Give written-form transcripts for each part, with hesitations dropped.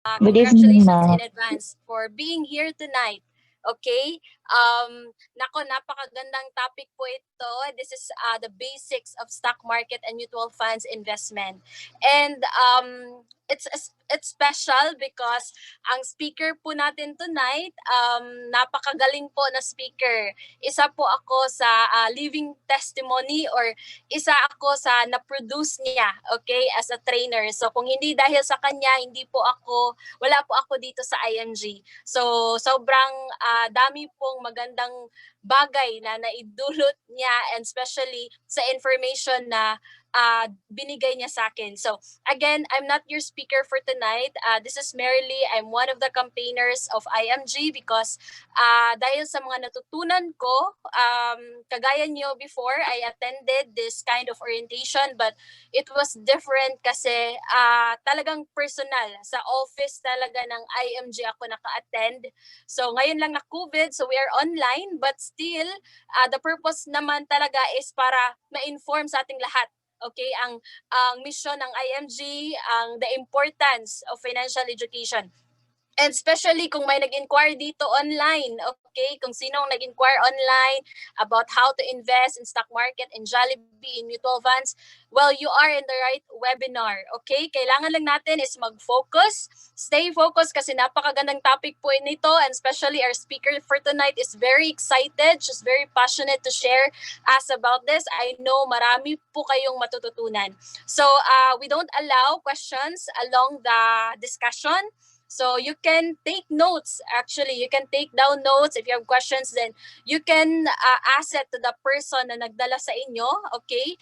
Good evening, Congratulations ma'am. in advance for being here tonight. Okay? Nako, napakagandang topic po ito. This is the basics of stock market and mutual funds investment. And it's special because ang speaker po natin tonight, napakagaling po na speaker. Isa po ako sa living testimony, or isa ako sa na-produce niya, okay, as a trainer. So kung hindi dahil sa kanya, wala po ako dito sa IMG. So sobrang dami pong magandang bagay na naidulot niya, and especially sa information na binigay niya sa akin. So again, I'm not your speaker for tonight. This is Marilee. I'm one of the campaigners of IMG because dahil sa mga natutunan ko, kagaya niyo before, I attended this kind of orientation, but it was different kasi talagang personal. Sa office talaga ng IMG ako naka-attend. So ngayon lang na COVID, so we are online, but still, the purpose naman talaga is para ma-inform sa ating lahat. Okay, ang mission ng IMG, the importance of financial education. And especially kung may nag-inquire dito online, okay? Kung sinong nag-inquire online about how to invest in stock market, in Jollibee, in mutual funds, well, you are in the right webinar, okay? Kailangan lang natin is mag-focus, stay focused kasi napakagandang topic po nito, and especially our speaker for tonight is very excited, she's very passionate to share us about this. I know marami po kayong matututunan. So, we don't allow questions along the discussion. So you can take notes. Actually, you can take down notes. If you have questions, then you can ask it to the person na nagdala sa inyo. Okay?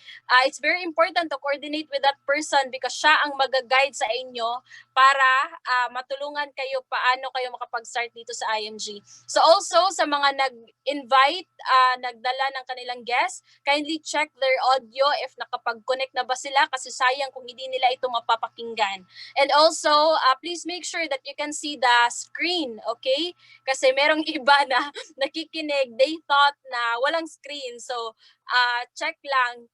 It's very important to coordinate with that person because siya ang mag-guide sa inyo para matulungan kayo paano kayo makapag-start dito sa IMG. So also, sa mga nag-invite, nagdala ng kanilang guests, kindly check their audio if nakapag-connect na ba sila kasi sayang kung hindi nila ito mapapakinggan. And also, please make sure that you can see the screen, okay? Kasi merong iba na nakikinig, they thought na walang screen. So, check lang.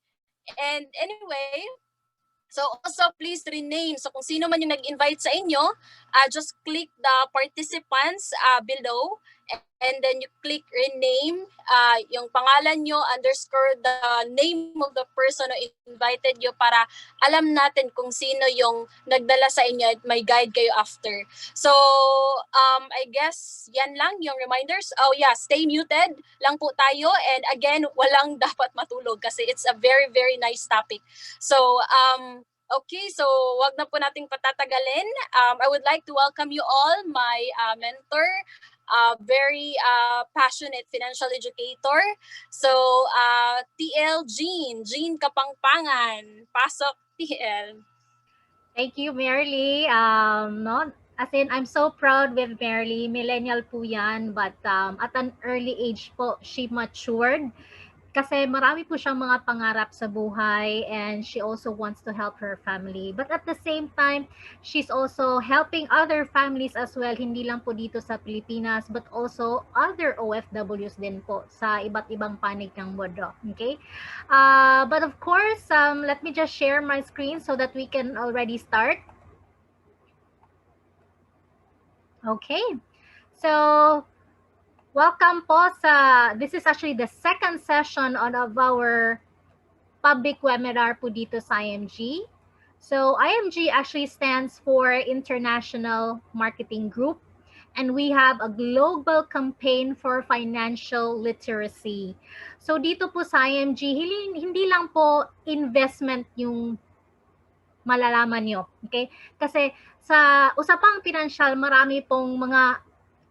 And anyway, so also please rename. So kung sino man yung nag-invite sa inyo, just click the participants below, and then you click rename, yung pangalan nyo underscore the name of the person who invited you para alam natin kung sino yung nagdala sa inyo at may guide kayo after. So I guess yan lang yung reminders. Oh yeah, stay muted lang po tayo, and again, walang dapat matulog kasi it's a very very nice topic. So okay, so wag na po nating patatagalin. I would like to welcome you all, my mentor, very passionate financial educator. So, TL Jean Kapangpangan. Pasok, TL. Thank you, Marilee. No, as in, I'm so proud with Marilee. Millennial po yan, but at an early age po, she matured. Kasi marami po siyang mga pangarap sa buhay, and she also wants to help her family. But at the same time, she's also helping other families as well, hindi lang po dito sa Pilipinas, but also other OFWs din po sa iba't ibang panig ng mundo. Okay? But of course, let me just share my screen so that we can already start. Okay. So, welcome po sa, this is actually the second session of our public webinar po dito sa IMG. So IMG actually stands for International Marketing Group, and we have a global campaign for financial literacy. So dito po sa IMG, hindi lang po investment yung malalaman nyo. Okay? Kasi sa usapang pinansyal, marami pong mga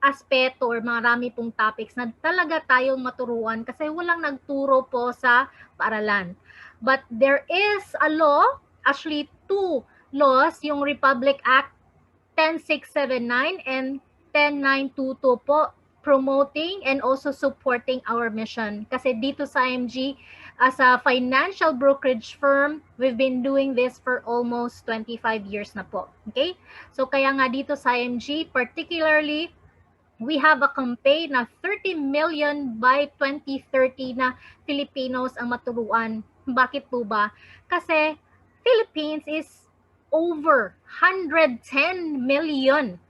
aspeto or marami pong topics na talaga tayong maturuan kasi walang nagturo po sa paaralan. But there is a law, actually two laws, yung Republic Act 10679 and 10922 po, promoting and also supporting our mission. Kasi dito sa IMG, as a financial brokerage firm, we've been doing this for almost 25 years na po. Okay? So kaya nga dito sa IMG, particularly, we have a campaign na 30 million by 2030 na Filipinos ang maturuan. Bakit po ba? Kasi Philippines is over 110 million.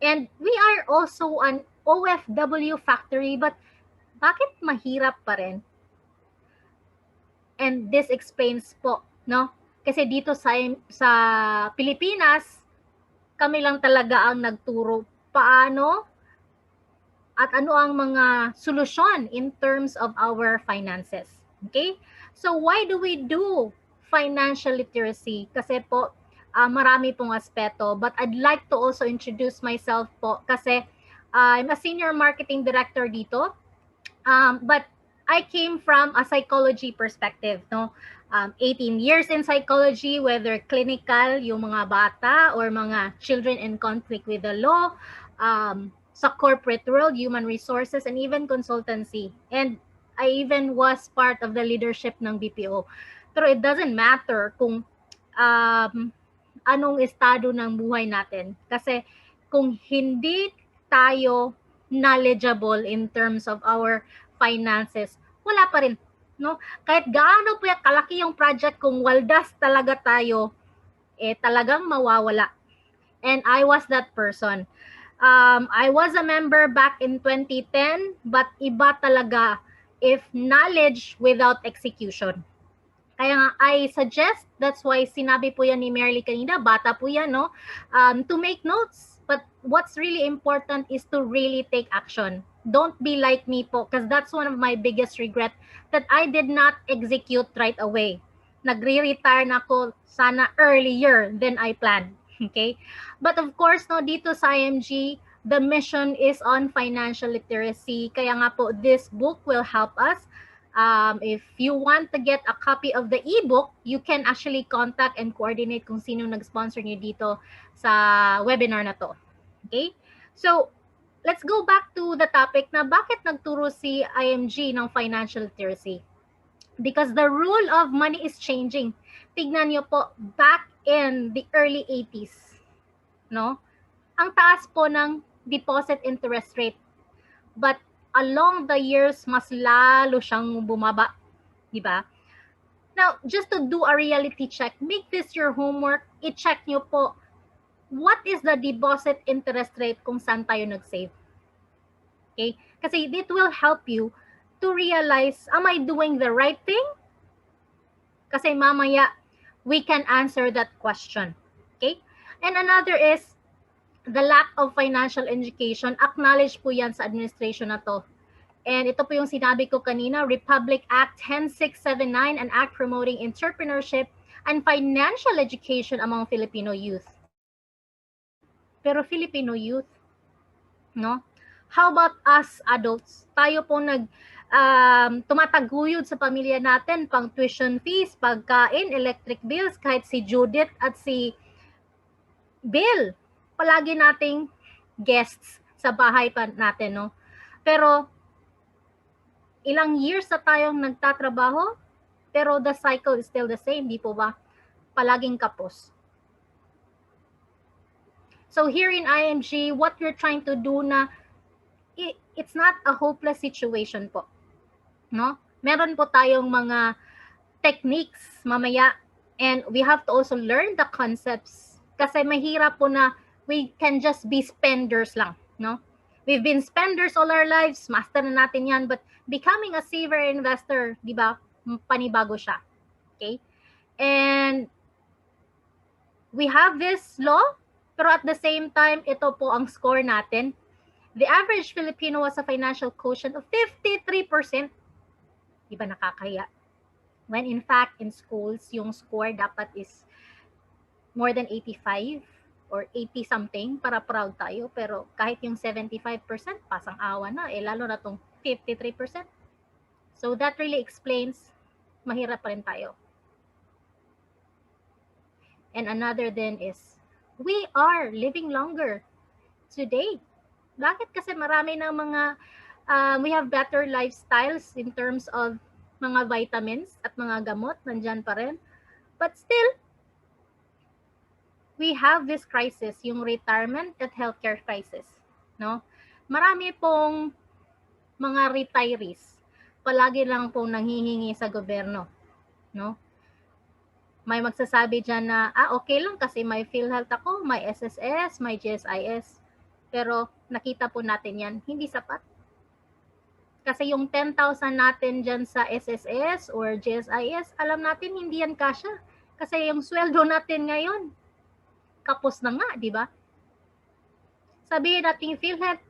And we are also an OFW factory, but bakit mahirap pa rin? And this explains po, no? Kasi dito sa Pilipinas, kami lang talaga ang nagturo paano at ano ang mga solusyon in terms of our finances. Okay? So why do we do financial literacy? Kasi po, marami pong aspeto. But I'd like to also introduce myself po kasi I'm a senior marketing director dito. But I came from a psychology perspective, no? 18 years in psychology, whether clinical, yung mga bata or mga children in conflict with the law, sa corporate world, human resources, and even consultancy. And I even was part of the leadership ng BPO. Pero it doesn't matter kung anong estado ng buhay natin. Kasi kung hindi tayo knowledgeable in terms of our finances, wala pa rin, no? Kahit gaano po kalaki yung project, kung waldas talaga tayo, talagang mawawala. And I was that person. I was a member back in 2010, but iba talaga if knowledge without execution. Kaya nga, I suggest, that's why sinabi po yan ni Merly kanina, bata po yan, no? To make notes, but what's really important is to really take action. Don't be like me po, because that's one of my biggest regret, that I did not execute right away. Nagre-retire na ako sana earlier than I planned. Okay? But of course, no, dito sa IMG, the mission is on financial literacy. Kaya nga po, this book will help us. If you want to get a copy of the ebook, you can actually contact and coordinate kung sino nag-sponsor niyo dito sa webinar na to. Okay? So, let's go back to the topic na bakit nagturo si IMG ng financial literacy. Because the rule of money is changing. Tignan niyo po, back in the early 80s, no? Ang taas po ng deposit interest rate. But along the years, mas lalo siyang bumaba. Diba? Now, just to do a reality check, make this your homework. I-check nyo po, what is the deposit interest rate kung saan tayo nag-save? Okay? Kasi it will help you to realize, am I doing the right thing? Kasi mamaya, we can answer that question. Okay? And another is, the lack of financial education. Acknowledge po yan sa administration na to. And ito po yung sinabi ko kanina, Republic Act 10679, an act promoting entrepreneurship and financial education among Filipino youth. Pero Filipino youth, no? How about us adults? Tayo po tumataguyod sa pamilya natin, pang tuition fees, pagkain, electric bills, kahit si Judith at si Bill, palagi nating guests sa bahay pa natin, no? Pero ilang years na tayong nagtatrabaho, pero the cycle is still the same, di po ba? Palaging kapos. So here in IMG, what we're trying to do na, it's not a hopeless situation po. No? Meron po tayong mga techniques mamaya, and we have to also learn the concepts. Kasi mahirap po na we can just be spenders lang, no? We've been spenders all our lives, master na natin yan, but becoming a saver investor, di ba, panibago siya. Okay? And we have this law, pero at the same time, ito po ang score natin. The average Filipino was a financial quotient of 53%. Di ba nakakaya? When in fact, in schools, yung score dapat is more than 85 or 80 something para proud tayo. Pero kahit yung 75%, pasang awa na. Lalo na tong 53%. So that really explains, mahirap pa rin tayo. And another then is, we are living longer today. Bakit? Kasi marami ng mga, we have better lifestyles in terms of mga vitamins at mga gamot, nandyan pa rin. But still, we have this crisis, yung retirement at healthcare crisis. No? Marami pong mga retirees, palagi lang pong nanghihingi sa gobyerno. No? May magsasabi dyan na, okay lang kasi may PhilHealth ako, may SSS, may GSIS. Pero nakita po natin yan, hindi sapat. Kasi yung 10,000 natin dyan sa SSS or GSIS, alam natin hindi yan kasya. Kasi yung sweldo natin ngayon, kapos na nga, di ba? Sabihin natin PhilHealth,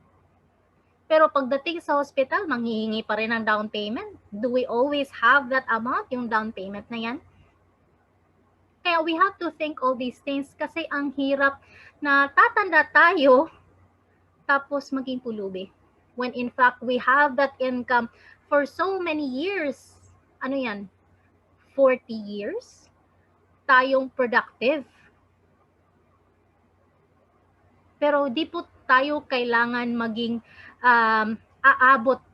pero pagdating sa hospital, manghihingi pa rin ng down payment. Do we always have that amount, yung down payment na yan? Kaya we have to think all these things kasi ang hirap na tatanda tayo tapos maging pulubi. When in fact, we have that income for so many years. Ano yan? 40 years? Tayong productive. Pero di po tayo kailangan maging aabot.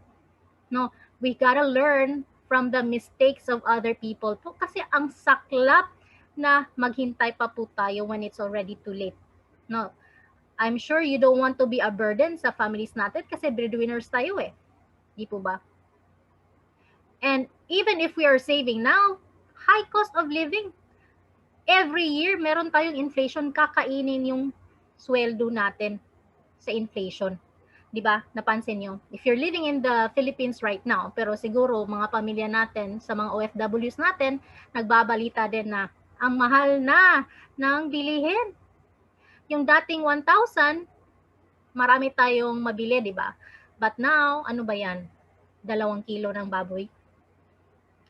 No? We gotta learn from the mistakes of other people po kasi ang saklap na maghintay pa po tayo when it's already too late. No? I'm sure you don't want to be a burden sa families natin kasi breadwinners tayo eh. Di po ba? And even if we are saving now, high cost of living. Every year, meron tayong inflation, kakainin yung sweldo natin sa inflation. Di ba? Napansin nyo? If you're living in the Philippines right now, pero siguro mga pamilya natin, sa mga OFWs natin, nagbabalita din na ang mahal na ng bilihin. Yung dating 1,000, marami tayong mabili, di ba? But now, ano ba yan? 2 kilo ng baboy.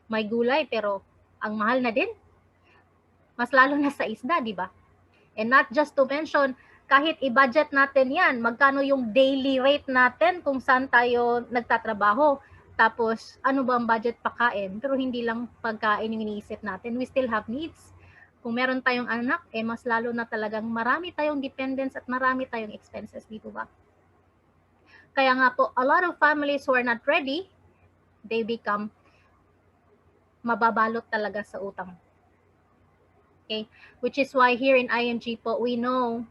May gulay, pero ang mahal na din. Mas lalo na sa isda, di ba? And not just to mention, kahit i-budget natin yan, magkano yung daily rate natin kung saan tayo nagtatrabaho. Tapos, ano ba ang budget pagkain? Pero hindi lang pagkain yung iniisip natin. We still have needs. Kung meron tayong anak, mas lalo na talagang marami tayong dependents at marami tayong expenses, dito ba? Kaya nga po, a lot of families who are not ready, they become mababalot talaga sa utang. Okay? Which is why here in IMG po, we know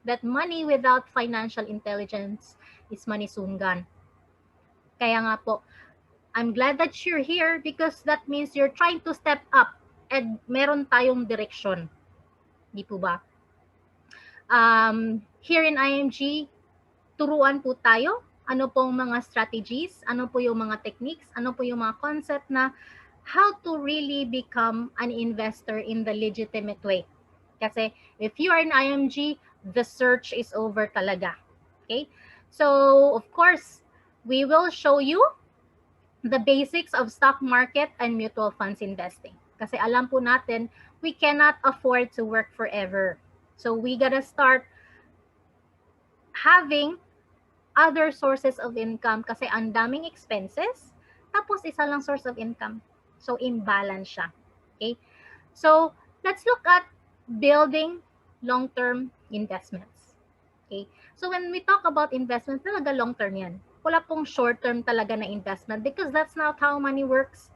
that money without financial intelligence is money soon gone. Kaya nga po, I'm glad that you're here because that means you're trying to step up and meron tayong direksyon. Di po ba? Here in IMG, turuan po tayo ano pong mga strategies, ano po yung mga techniques, ano po yung mga concept na how to really become an investor in the legitimate way. Kasi if you are in IMG, the search is over talaga. Okay? So, of course, we will show you the basics of stock market and mutual funds investing. Kasi alam po natin, we cannot afford to work forever. So we gotta start having other sources of income kasi ang daming expenses, tapos isa lang source of income. So imbalance siya. Okay? So let's look at building long-term investments. Okay? So when we talk about investments, talaga long-term yan. Wala pong short-term talaga na investment because that's not how money works.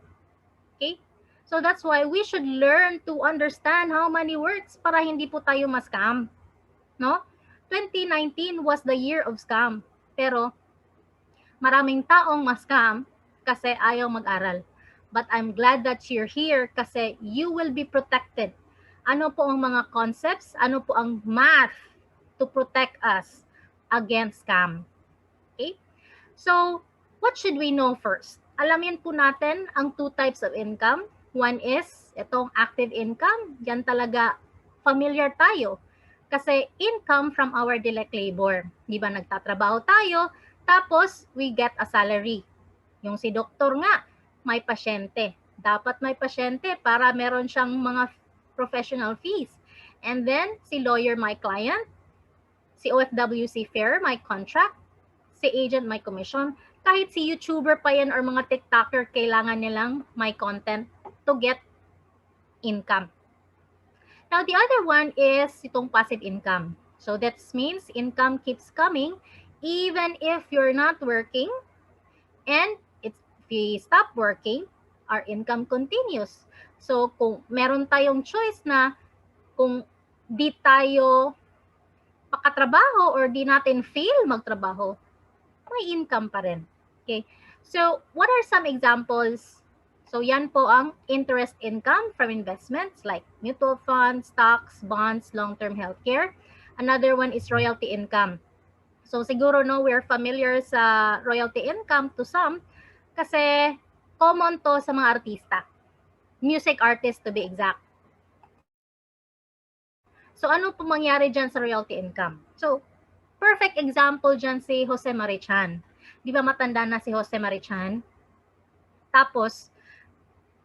Okay? So that's why we should learn to understand how money works para hindi po tayo ma-scam. No? 2019 was the year of scam. Pero maraming taong ma-scam kasi ayaw mag-aral. But I'm glad that you're here kasi you will be protected. Ano po ang mga concepts? Ano po ang math to protect us against scam? Okay? So, what should we know first? Alamin po natin ang two types of income. One is itong active income. Yan talaga familiar tayo. Kasi income from our direct labor. Di ba nagtatrabaho tayo, tapos we get a salary. Yung si doktor nga, may pasyente. Dapat may pasyente para meron siyang mga professional fees. And then, si lawyer may client, si OFW si fair may contract, si agent may commission, kahit si YouTuber pa yan or mga TikToker, kailangan nilang may content to get income. Now, the other one is itong passive income. So that means income keeps coming even if you're not working, and if we stop working, our income continues. So kung meron tayong choice na kung di tayo pakatrabaho or di natin feel magtrabaho, may income pa rin. Okay. So what are some examples So yan po ang interest income from investments like mutual funds, stocks, bonds, long-term healthcare. Another one is royalty income. So siguro no, we're familiar sa royalty income to some kasi common to sa mga artista. Music artist to be exact. So ano po mangyari dyan sa royalty income? So perfect example dyan si Jose Marichan. Di ba matanda na si Jose Marichan? Tapos,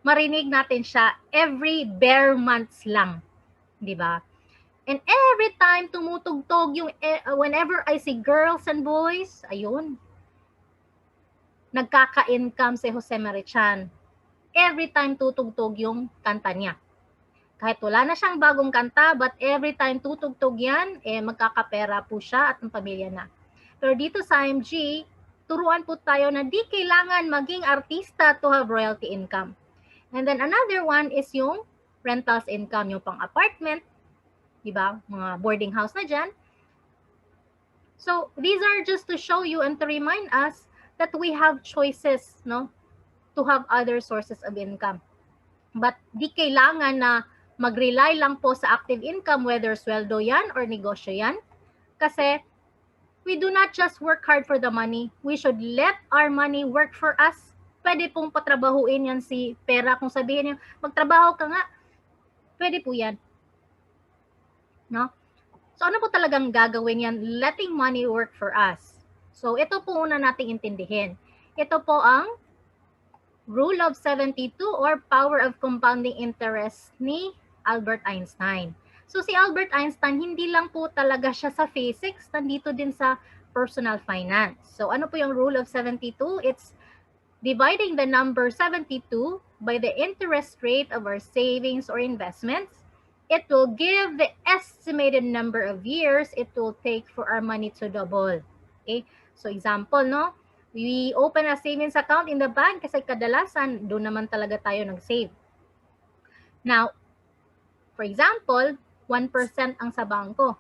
marinig natin siya every bare months lang. Di ba? And every time tumutugtog yung, whenever I see girls and boys, ayun, nagkaka-income si Jose Marichan. Every time tutugtog yung kanta niya. Kahit wala na siyang bagong kanta, but every time tutugtog yan, magkakapera po siya at ang pamilya na. Pero dito sa IMG, turuan po tayo na di kailangan maging artista to have royalty income. And then another one is yung rentals income, yung pang-apartment, di ba? Mga boarding house na dyan. So, these are just to show you and to remind us that we have choices, no? To have other sources of income. But di kailangan na mag-rely lang po sa active income, whether sweldo yan or negosyo yan. Kasi we do not just work hard for the money. We should let our money work for us. Pwede pong patrabahuin yan si pera. Kung sabihin niyo, magtrabaho ka nga, pwede po yan. No? So ano po talagang gagawin yan? Letting money work for us. So ito po una nating intindihin. Ito po ang Rule of 72 or Power of Compounding Interest ni Albert Einstein. So si Albert Einstein, hindi lang po talaga siya sa physics, nandito din sa personal finance. So ano po yung Rule of 72? It's dividing the number 72 by the interest rate of our savings or investments. It will give the estimated number of years it will take for our money to double. Okay? So example, no? We open a savings account in the bank kasi kadalasan doon naman talaga tayo nag-save. Now, for example, 1% ang sa bangko.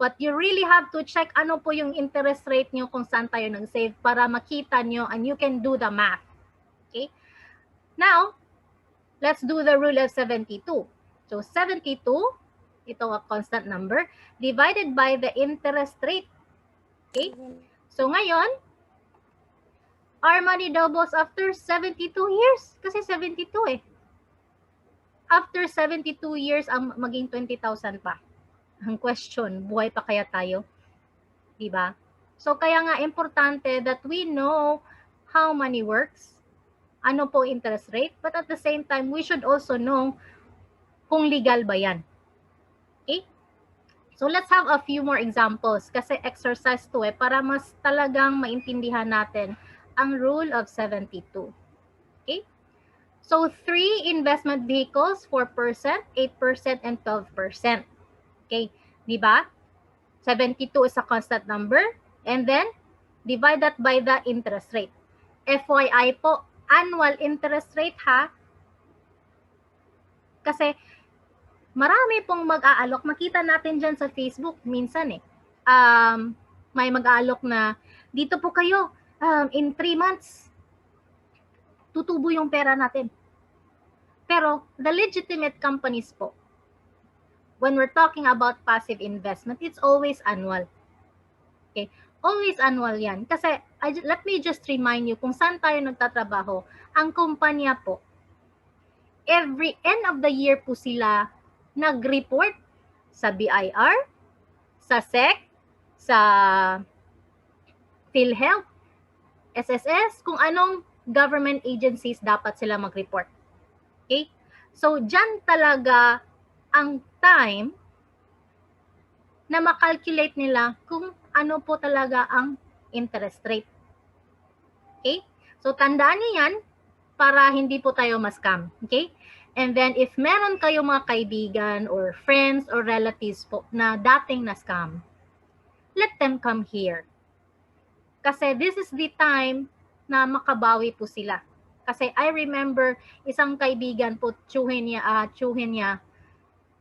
But you really have to check ano po yung interest rate nyo kung saan tayo nag-save para makita nyo and you can do the math. Okay? Now, let's do the rule of 72. So 72, ito a constant number, divided by the interest rate. Okay? So ngayon, our money doubles after 72 years. Kasi 72 eh. After 72 years, ang maging 20,000 pa. Ang question, buhay pa kaya tayo? Diba? So kaya nga importante that we know how money works, ano po interest rate, but at the same time, we should also know kung legal ba yan. Okay? So let's have a few more examples kasi exercise to para mas talagang maintindihan natin ang rule of 72. Okay? So 3 investment vehicles, 4%, 8%, and 12%. Okay, di ba? 72 is a constant number and then divide that by the interest rate. FYI po, annual interest rate ha. Kasi marami pong mag-aalok. Makita natin dyan sa Facebook minsan eh. May mag-aalok na dito po kayo in 3 months tutubo yung pera natin. Pero the legitimate companies po, when we're talking about passive investment, it's always annual. Okay? Always annual yan. Kasi, let me just remind you, kung saan tayo nagtatrabaho, ang kumpanya po, every end of the year po sila nag-report sa BIR, sa SEC, sa PhilHealth, SSS, kung anong government agencies dapat sila mag-report. Okay? So, dyan talaga ang time na makalculate nila kung ano po talaga ang interest rate. Okay? So, tandaan niyo yan para hindi po tayo ma-scam. Okay? And then, if meron kayong mga kaibigan or friends or relatives po na dating na-scam, let them come here. Kasi this is the time na makabawi po sila. Kasi I remember isang kaibigan po, tsuhin niya,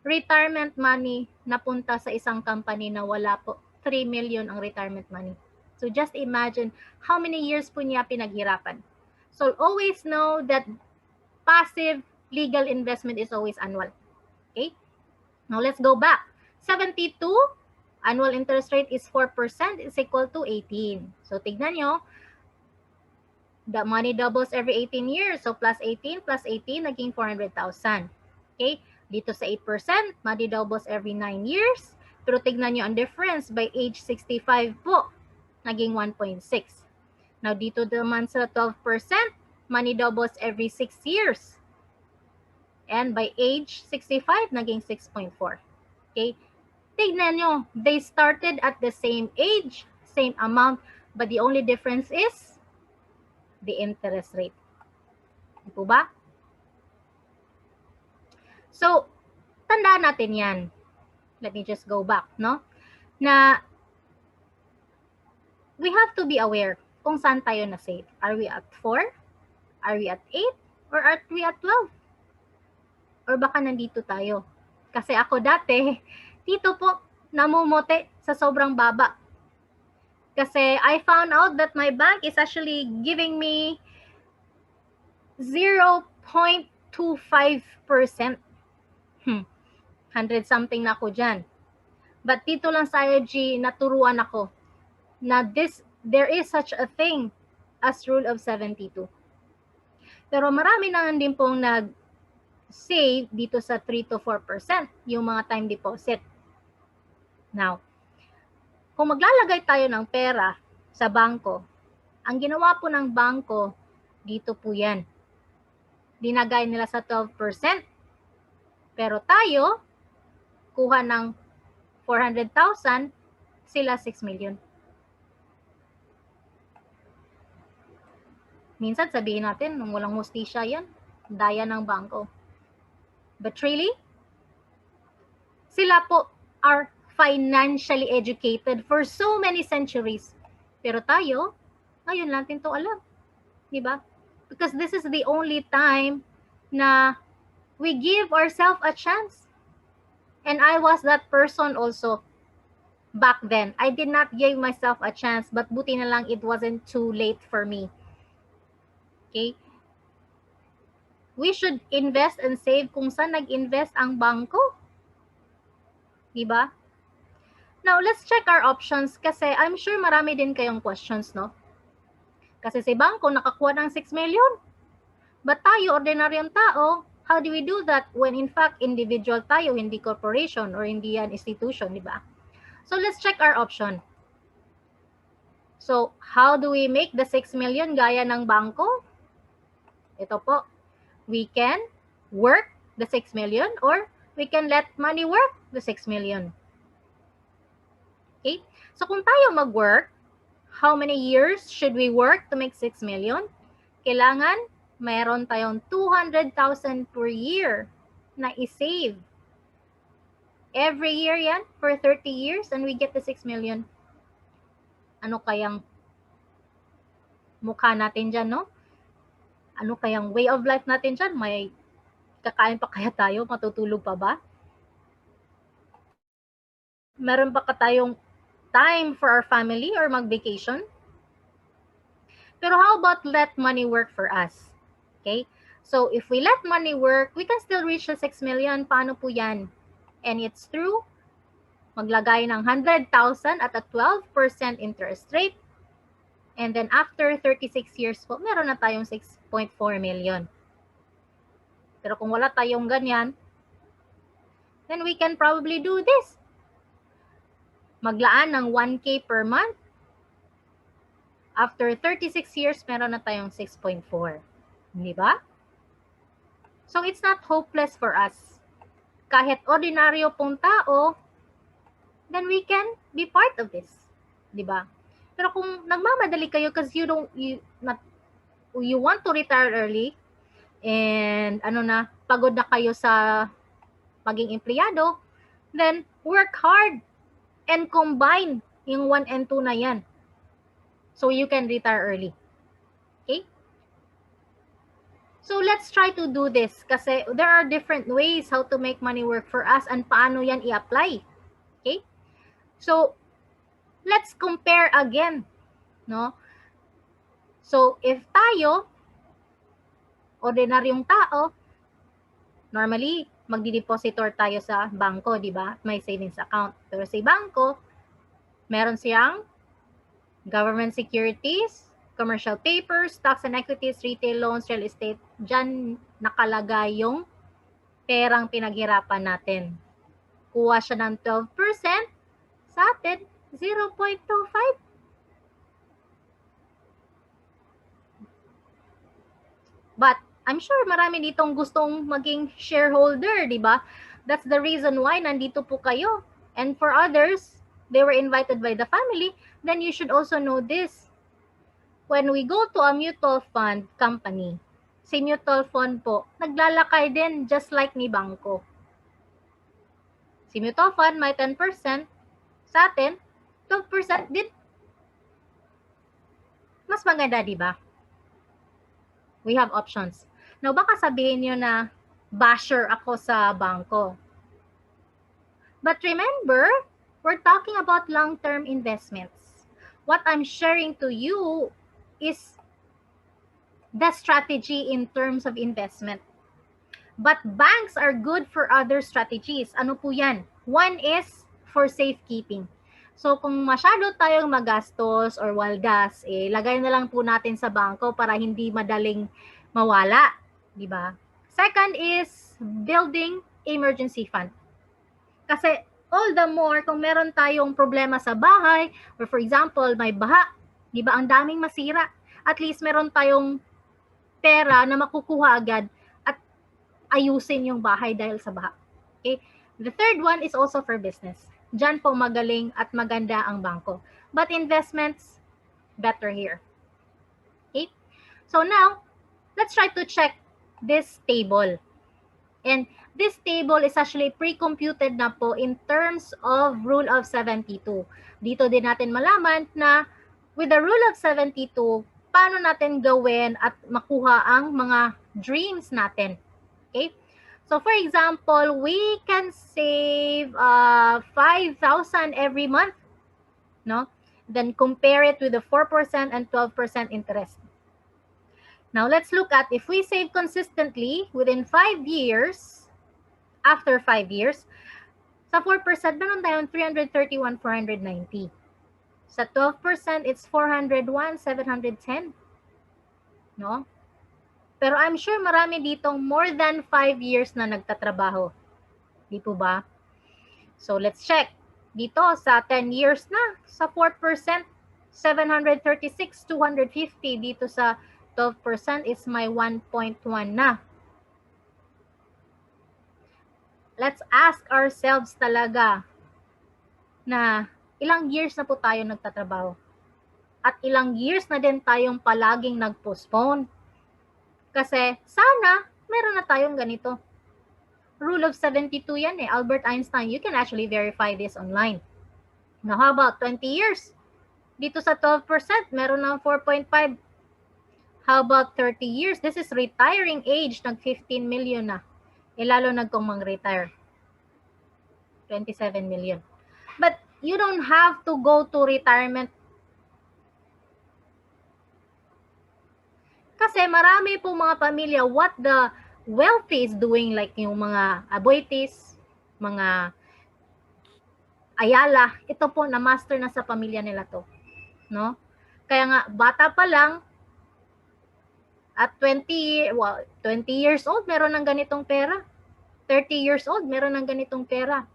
retirement money napunta sa isang company na wala po. 3 million ang retirement money. So just imagine how many years po niya pinaghirapan. So always know that passive legal investment is always annual. Okay? Now let's go back. 72, annual interest rate is 4% is equal to 18. So tignan nyo, the money doubles every 18 years. So plus 18 plus 18, naging 400,000. Okay? Dito sa 8%, money doubles every 9 years. Pero tignan nyo ang difference by age 65 po, naging 1.6. Now dito naman sa 12%, money doubles every 6 years. And by age 65, naging 6.4. Okay? Tignan nyo, they started at the same age, same amount, but the only difference is the interest rate. Ito ba? So, tandaan natin yan. Let me just go back, no? Na we have to be aware kung saan tayo na-save. Are we at 4? Are we at 8? Or are we at 12? Or baka nandito tayo. Kasi ako dati, dito po, namumuti sa sobrang baba. Kasi I found out that my bank is actually giving me 0.25%. 100 something na ako dyan. But dito lang sa IOG, naturuan ako na there is such a thing as rule of 72. Pero marami na din pong nag-save dito sa 3 to 4% yung mga time deposit. Now, kung maglalagay tayo ng pera sa bangko, ang ginawa po ng bangko, dito po yan. Dinagay nila sa 12%. Pero tayo, kuha ng 400,000, sila 6 million. Minsan sabihin natin, nung walang hustisya yan, daya ng bangko. But really, sila po are financially educated for so many centuries. Pero tayo, ngayon lang natin to alam. Diba? Because this is the only time na we give ourselves a chance. And I was that person also back then. I did not give myself a chance, but buti na lang it wasn't too late for me. Okay? We should invest and save kung saan nag-invest ang bangko. Diba? Now, let's check our options kasi I'm sure marami din kayong questions, no? Kasi si bangko nakakuha ng 6 million. But tayo, ordinaryong tao, how do we do that when in fact individual tayo, hindi corporation or hindi yan institution, di ba? So let's check our option. So how do we make the 6 million gaya ng bangko? Ito po, we can work the 6 million or we can let money work the 6 million. Okay? So kung tayo mag-work, how many years should we work to make 6 million? Kailangan mayroon tayong 200,000 per year na i-save. Every year yan for 30 years and we get the 6 million. Ano kayang mukha natin dyan, no? Ano kayang way of life natin dyan? May kakain pa kaya tayo? Matutulog pa ba? Meron pa tayong time for our family or mag-vacation? Pero how about let money work for us? Okay? So if we let money work, we can still reach the 6 million. Paano po yan? And it's true. Maglagay ng 100,000 at a 12% interest rate. And then after 36 years po, meron na tayong 6.4 million. Pero kung wala tayong ganyan, then we can probably do this. Maglaan ng 1K per month. After 36 years, meron na tayong 6.4. Di ba? So it's not hopeless for us. Kahit ordinaryo pong tao, then we can be part of this. Di ba? Pero kung nagmamadali kayo because you want to retire early and pagod na kayo sa maging empleyado, then work hard and combine yung 1 and 2 na yan. So you can retire early. Okay? So let's try to do this kasi there are different ways how to make money work for us and paano yan i-apply. Okay? So let's compare again, no? So if tayo ordinaryong tao, normally, magdi-depositor tayo sa bangko, di ba? May savings account. Pero sa bangko, meron siyang government securities, commercial papers, stocks and equities, retail loans, real estate. Diyan nakalagay yung perang pinaghirapan natin. Kuha siya ng 12%, sa atin, 0.25. But I'm sure marami ditong gustong maging shareholder, di ba? That's the reason why nandito po kayo. And for others, they were invited by the family, then you should also know this. When we go to a mutual fund company, si mutual fund po, naglalakay din just like ni bangko. Si mutual fund may 10%, sa atin, 12% din. Mas maganda, di ba? We have options. Now, baka sabihin nyo na basher ako sa bangko. But remember, we're talking about long-term investments. What I'm sharing to you is the strategy in terms of investment. But banks are good for other strategies. Ano po yan? One is for safekeeping. So kung masyado tayong magastos or waldas, lagay na lang po natin sa bangko para hindi madaling mawala, di ba? Second is building emergency fund. Kasi all the more kung meron tayong problema sa bahay, or for example, may baha, di ba, ang daming masira, at least meron tayong pera na makukuha agad at ayusin yung bahay dahil sa baha. Okay? The third one is also for business. Diyan po magaling at maganda ang bangko. But investments, better here. Okay? So now, let's try to check this table. And this table is actually pre-computed na po in terms of Rule of 72. Dito din natin malaman na with the Rule of 72, paano natin gawin at makuha ang mga dreams natin. Okay? So for example, we can save 5,000 every month, no? Then compare it with the 4% and 12% interest. Now let's look at if we save consistently within 5 years, after 5 years, sa 4% meron tayong 331,490. Sa 12%, it's 401,710. No? Pero I'm sure marami ditong more than 5 years na nagtatrabaho. Di po ba? So let's check. Dito sa 10 years na, sa 4%, 736,250. Dito sa 12% is my 1.1 na. Let's ask ourselves talaga na ilang years na po tayo nagtatrabaho. At ilang years na din tayong palaging nag-postpone. Kasi sana meron na tayong ganito. Rule of 72 yan eh. Albert Einstein, you can actually verify this online. Now how about 20 years? Dito sa 12%, meron ng 4.5. How about 30 years? This is retiring age, nag 15 million na. Lalo na kung mang-retire. 27 million. But you don't have to go to retirement. Kasi marami po mga pamilya, what the wealthy is doing, like yung mga Aboitis, mga Ayala, ito po na-master na sa pamilya nila to. No? Kaya nga, bata pa lang, at 20 years old, meron ng ganitong pera. 30 years old, meron ng ganitong pera.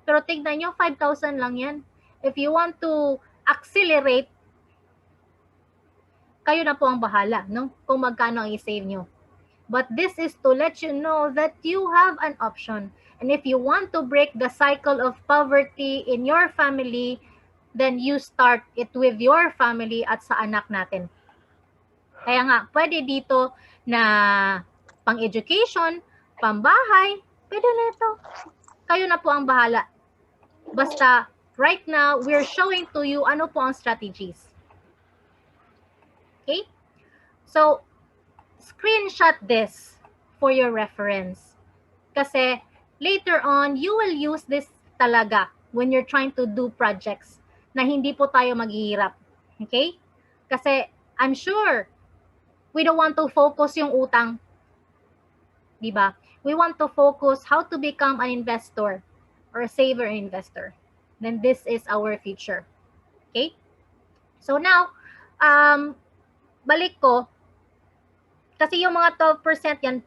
Pero tignan nyo, 5,000 lang yan. If you want to accelerate, kayo na po ang bahala, no? Kung magkano ang i-save nyo. But this is to let you know that you have an option. And if you want to break the cycle of poverty in your family, then you start it with your family at sa anak natin. Kaya nga, pwede dito na pang-education, pambahay, pwede na ito. Kayo na po ang bahala. Basta, right now, we're showing to you ano po ang strategies. Okay? So, screenshot this for your reference. Kasi, later on, you will use this talaga when you're trying to do projects na hindi po tayo maghihirap. Okay? Kasi, I'm sure, we don't want to focus yung utang. di ba? We want to focus how to become an investor or a saver investor. Then this is our future. Okay? So now, balik ko, kasi yung mga 12% yan,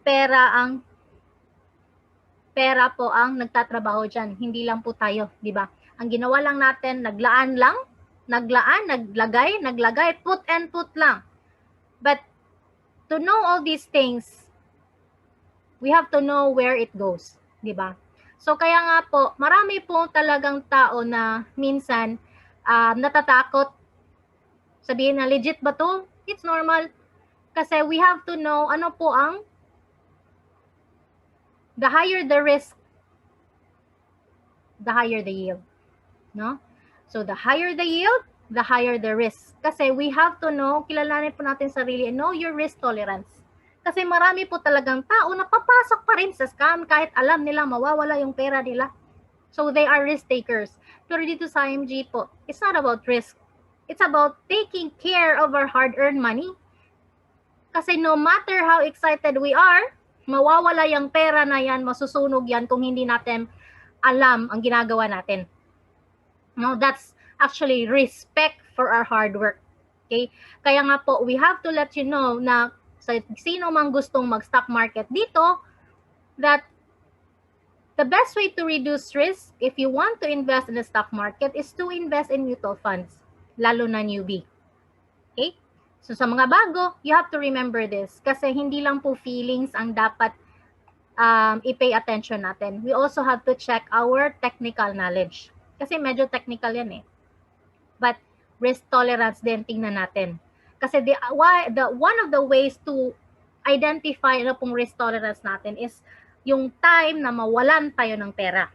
pera po ang nagtatrabaho dyan. Hindi lang po tayo, di ba? Ang ginawa lang natin, naglagay, put and put lang. But to know all these things, we have to know where it goes, di ba? So kaya nga po, marami po talagang tao na minsan natatakot. Sabihin na, legit ba to? It's normal. Kasi we have to know ano po ang the higher the risk, the higher the yield. No? So the higher the yield, the higher the risk. Kasi we have to know, kilalanin po natin sarili, know your risk tolerance. Kasi marami po talagang tao na papasok pa rin sa scam kahit alam nila mawawala yung pera nila. So they are risk takers. Pero dito sa IMG po, it's not about risk. It's about taking care of our hard-earned money. Kasi no matter how excited we are, mawawala yung pera na yan, masusunog yan kung hindi natin alam ang ginagawa natin. No, that's actually respect for our hard work. Okay? Kaya nga po, we have to let you know na sa sino mang gustong mag-stock market dito, that the best way to reduce risk if you want to invest in the stock market is to invest in mutual funds, lalo na newbie. Okay? So sa mga bago, you have to remember this kasi hindi lang po feelings ang dapat i-pay attention natin. We also have to check our technical knowledge. Kasi medyo technical yan eh. But risk tolerance din tingnan natin. Kasi one of the ways to identify ano pong risk tolerance natin is yung time na mawalan tayo ng pera.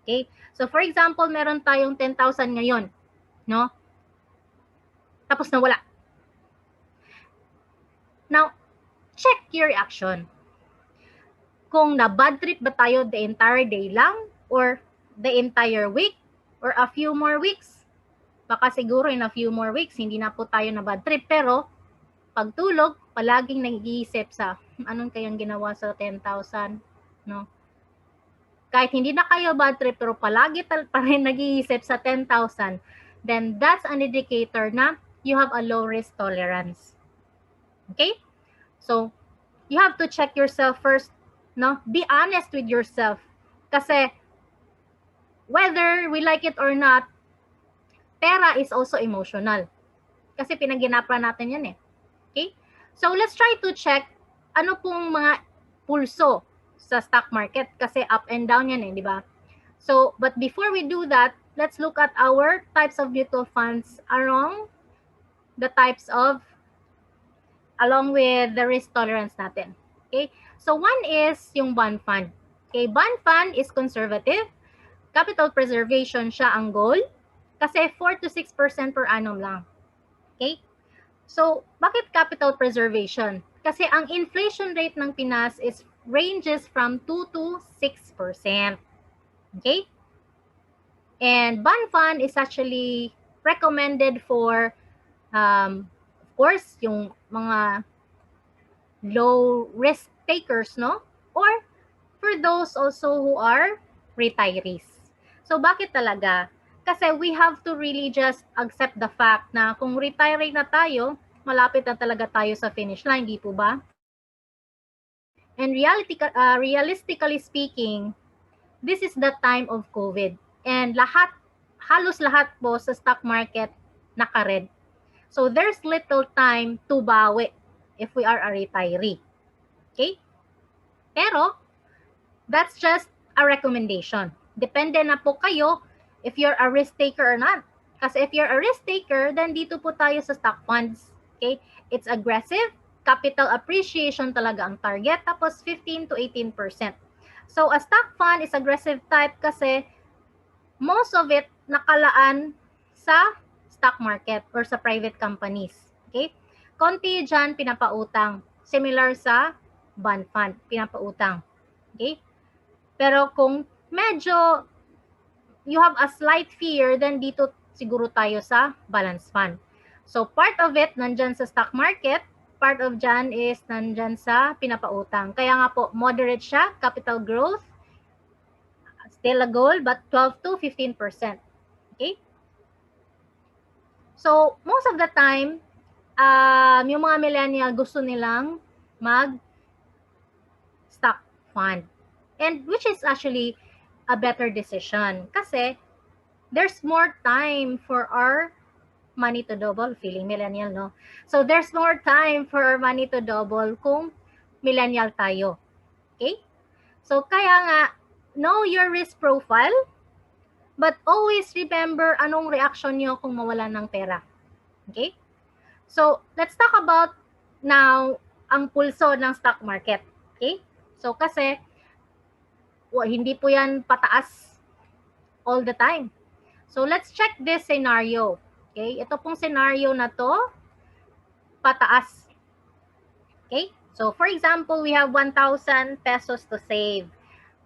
Okay? So for example, meron tayong 10,000 ngayon, no? Tapos nawala. Now, check your reaction. Kung na-bad trip ba tayo the entire day lang or the entire week or a few more weeks? Baka siguro in a few more weeks, hindi na po tayo na-bad trip. Pero, pagtulog, palaging nag-iisip sa anong kayang ginawa sa 10,000, no? Kahit hindi na kayo bad trip, pero palagi pa rin nag-iisip sa 10,000, then that's an indicator na you have a low risk tolerance. Okay? So, you have to check yourself first, no? Be honest with yourself. Kasi, whether we like it or not, pera is also emotional. Kasi pinaginapan natin yan eh. Okay? So, let's try to check ano pong mga pulso sa stock market. Kasi up and down yan eh, di ba? So, but before we do that, let's look at our types of mutual funds along with the risk tolerance natin. Okay? So, one is yung bond fund. Okay? Bond fund is conservative. Capital preservation siya ang goal. Kasi 4 to 6% per annum lang. Okay? So, bakit capital preservation? Kasi ang inflation rate ng Pinas ranges from 2 to 6%. Okay? And bond fund is actually recommended for of course, yung mga low risk takers, no? Or for those also who are retirees. So, bakit talaga? Kasi we have to really just accept the fact na kung retiring na tayo, malapit na talaga tayo sa finish line, di po ba? And realistically speaking, this is the time of COVID. And halos lahat po sa stock market naka-red. So there's little time to bawi if we are a retiree. Okay? Pero, that's just a recommendation. Depende na po kayo if you're a risk taker or not. Kasi if you're a risk taker, then dito po tayo sa stock funds. Okay? It's aggressive. Capital appreciation talaga ang target. Tapos 15 to 18%. So, a stock fund is aggressive type kasi most of it nakalaan sa stock market or sa private companies. Okay? Konti dyan, pinapautang. Similar sa bond fund, pinapautang. Okay? Pero kung medyo you have a slight fear, then dito siguro tayo sa balance fund. So part of it, nandyan sa stock market, part of dyan is nandyan sa pinapautang. Kaya nga po, moderate siya, capital growth, still a goal, but 12 to 15%. Okay? So, most of the time, yung mga millennial gusto nilang mag-stock fund. And which is actually a better decision. Kasi, there's more time for our money to double. Feeling millennial, no? So, there's more time for our money to double kung millennial tayo. Okay? So, kaya nga, know your risk profile, but always remember anong reaction nyo kung mawalan ng pera. Okay? So, let's talk about now ang pulso ng stock market. Okay? So, kasi, hindi po yan pataas all the time. So, let's check this scenario. Okay? Ito pong scenario na to, pataas. Okay? So, for example, we have 1,000 pesos to save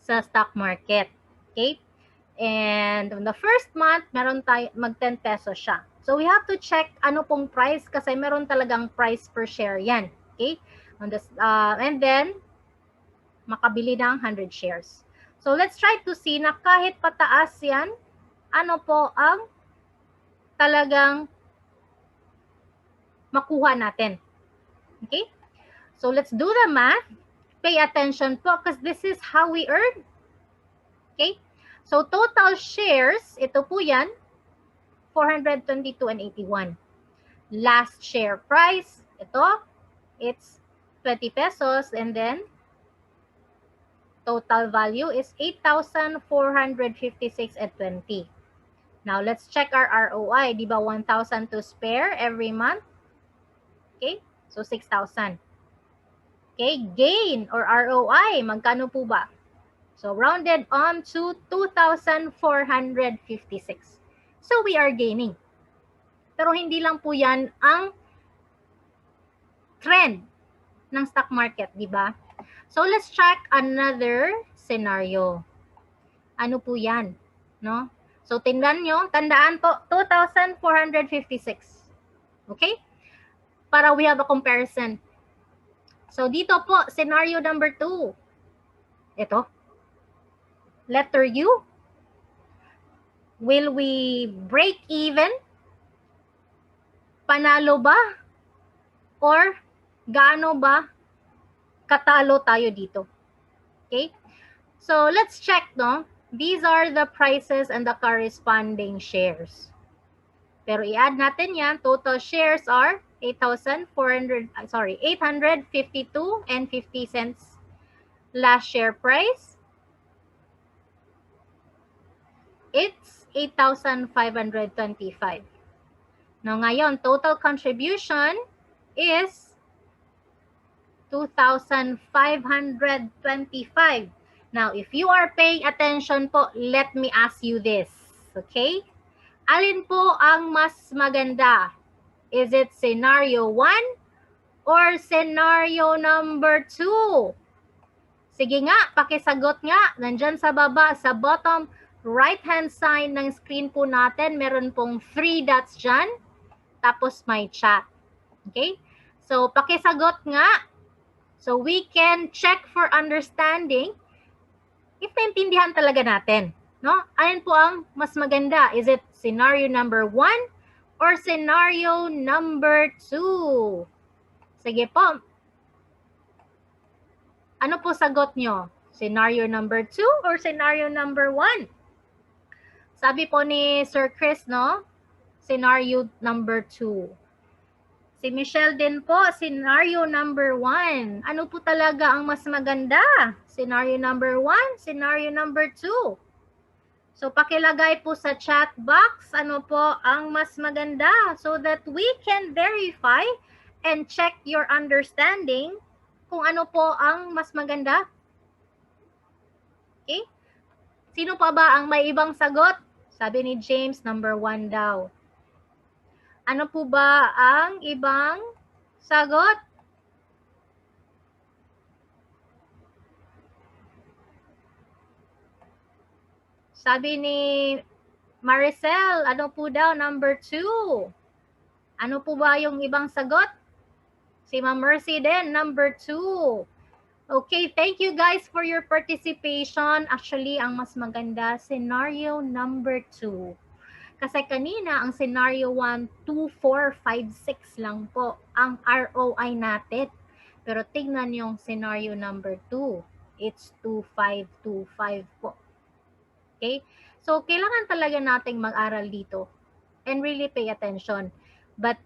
sa stock market. Okay? And on the first month, meron tayo, mag 10 pesos siya. So, we have to check ano pong price kasi meron talagang price per share yan. Okay? And then, makabili ng 100 shares. So, let's try to see na kahit pataas yan, ano po ang talagang makuha natin. Okay? So, let's do the math. Pay attention po because this is how we earn. Okay? So, total shares, ito po yan, 422.81. Last share price, ito, it's 20 pesos and then total value is 8,456.20. Now, let's check our ROI. Di ba 1,000 to spare every month? Okay? So, 6,000. Okay? Gain or ROI, magkano po ba? So, rounded on to 2,456. So, we are gaining. Pero hindi lang po yan ang trend ng stock market, di ba? So, let's check another scenario. Ano po yan? No? So, tandaan po, 2,456. Okay? Para we have a comparison. So, dito po, scenario number 2. Ito. Letter U. Will we break even? Panalo ba? Or gaano ba katalo tayo dito? Okay? So, let's check, no? These are the prices and the corresponding shares. Pero i-add natin yan. Total shares are 852 and 50 cents. Last share price, it's 8,525. Now, ngayon, total contribution is 2,525. Now, if you are paying attention po, let me ask you this. Okay? Alin po ang mas maganda? Is it scenario 1 or scenario number 2? Sige nga, pakisagot nga. Nandyan sa baba, sa bottom right-hand side ng screen po natin, meron pong 3 dots dyan. Tapos may chat. Okay? So, pakisagot nga. So, we can check for understanding if naintindihan talaga natin. No? Alin po ang mas maganda? Is it scenario number 1 or scenario number 2? Sige po. Ano po sagot nyo? Scenario number 2 or scenario number 1? Sabi po ni Sir Chris, no? Scenario number 2. Si Michelle din po, scenario number 1. Ano po talaga ang mas maganda? Scenario number 1, scenario number 2. So, pakilagay po sa chat box, ano po ang mas maganda so that we can verify and check your understanding kung ano po ang mas maganda. Okay? Sino pa ba ang may ibang sagot? Sabi ni James, number 1 daw. Ano po ba ang ibang sagot? Sabi ni Maricel, ano po daw? Number 2. Ano po ba yung ibang sagot? Si Ma'am Mercy din, number 2. Okay, thank you guys for your participation. Actually, ang mas maganda, scenario number 2. Kasi kanina, ang scenario 1, 2, 4, 5, 6 lang po ang ROI natin. Pero tignan yung scenario number 2. It's 2, 5, 2, 5 po. Okay? So, kailangan talaga nating mag-aral dito and really pay attention. But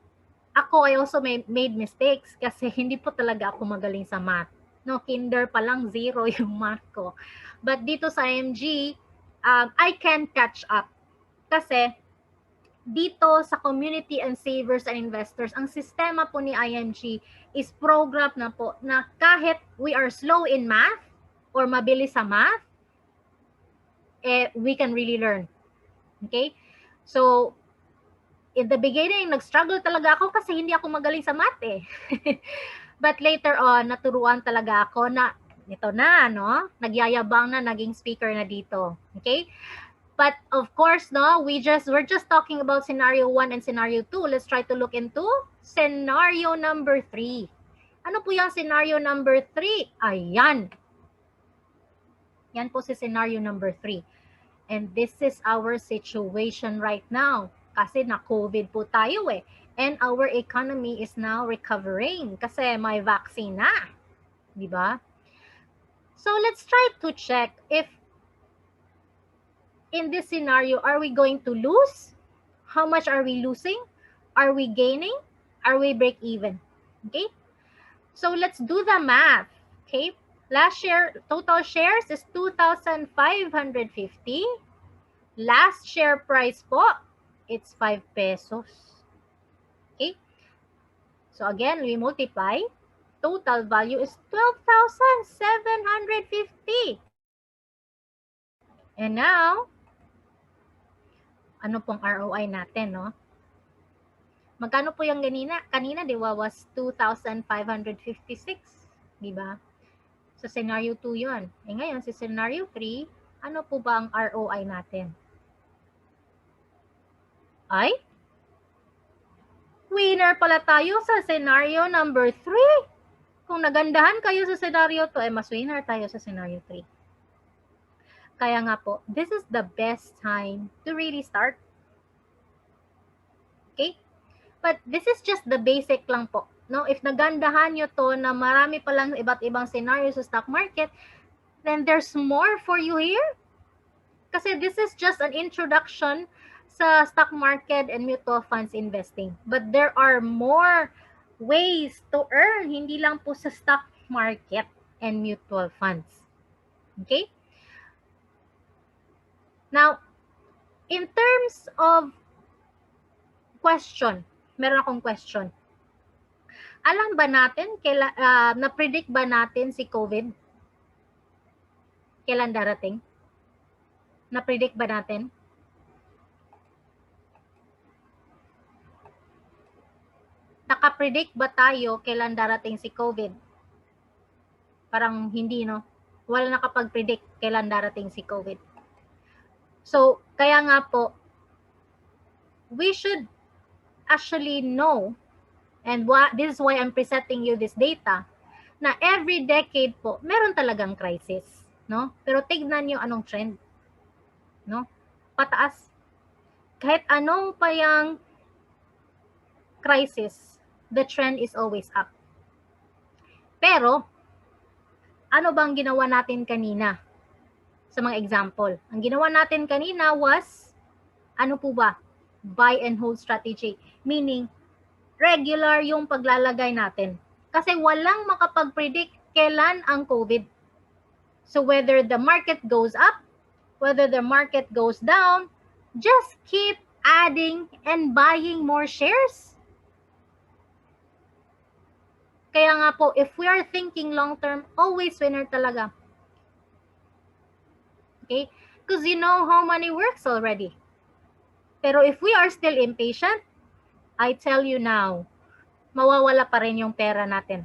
ako, I also made mistakes kasi hindi po talaga ako magaling sa math. No, kinder pa lang 0 yung math ko. But dito sa IMG, I can catch up. Kasi dito sa Community and Savers and Investors, ang sistema po ni IMG is program na po na kahit we are slow in math or mabilis sa math, we can really learn. Okay? So, in the beginning, nag-struggle talaga ako kasi hindi ako magaling sa math eh. But later on, naturuan talaga ako na ito na, no? Nagyayabang na, naging speaker na dito. Okay? But of course, no, we're just talking about scenario 1 and scenario 2. Let's try to look into scenario number 3. Ano po yung scenario number 3? Ayan. Yan po si scenario number 3. And this is our situation right now. Kasi na-COVID po tayo eh. And our economy is now recovering kasi may vaccine na. Di ba? So let's try to check if in this scenario, are we going to lose? How much are we losing? Are we gaining? Are we break even? Okay? So let's do the math. Okay? Last year, total shares is 2,550. Last share price po, it's 5 pesos. Okay? So again, we multiply. Total value is 12,750. And now, ano pong ROI natin, no? Magkano po yung kanina di ba, was 2,556, di ba? So, scenario 2 yun. Eh ngayon, si scenario 3, ano po ba ang ROI natin? Ay, winner pala tayo sa scenario number 3. Kung nagandahan kayo sa scenario 2, mas winner tayo sa scenario 3. Kaya nga po, this is the best time to really start. Okay? But this is just the basic lang po. No, if nagandahan nyo to na marami palang iba't ibang scenario sa stock market, then there's more for you here. Kasi this is just an introduction sa stock market and mutual funds investing. But there are more ways to earn, hindi lang po sa stock market and mutual funds. Okay? Now, in terms of question, meron akong question. Alam ba natin, na-predict ba natin si COVID? Kailan darating? Na-predict ba natin? Naka-predict ba tayo kailan darating si COVID? Parang hindi, no? Wala nakapag-predict kailan darating si COVID. So, kaya nga po, we should actually know, and this is why I'm presenting you this data, na every decade po, meron talagang crisis, no? Pero tignan nyo anong trend, no? Pataas. Kahit anong pa yung crisis, the trend is always up. Pero, ano bang ginawa natin kanina? Sa mga example. Ang ginawa natin kanina was, ano po ba? Buy and hold strategy. Meaning, regular yung paglalagay natin. Kasi walang makapag-predict kailan ang COVID. So whether the market goes up, whether the market goes down, just keep adding and buying more shares. Kaya nga po, if we are thinking long-term, always winner talaga. Okay? Because you know how money works already. Pero if we are still impatient, I tell you now, mawawala pa rin yung pera natin.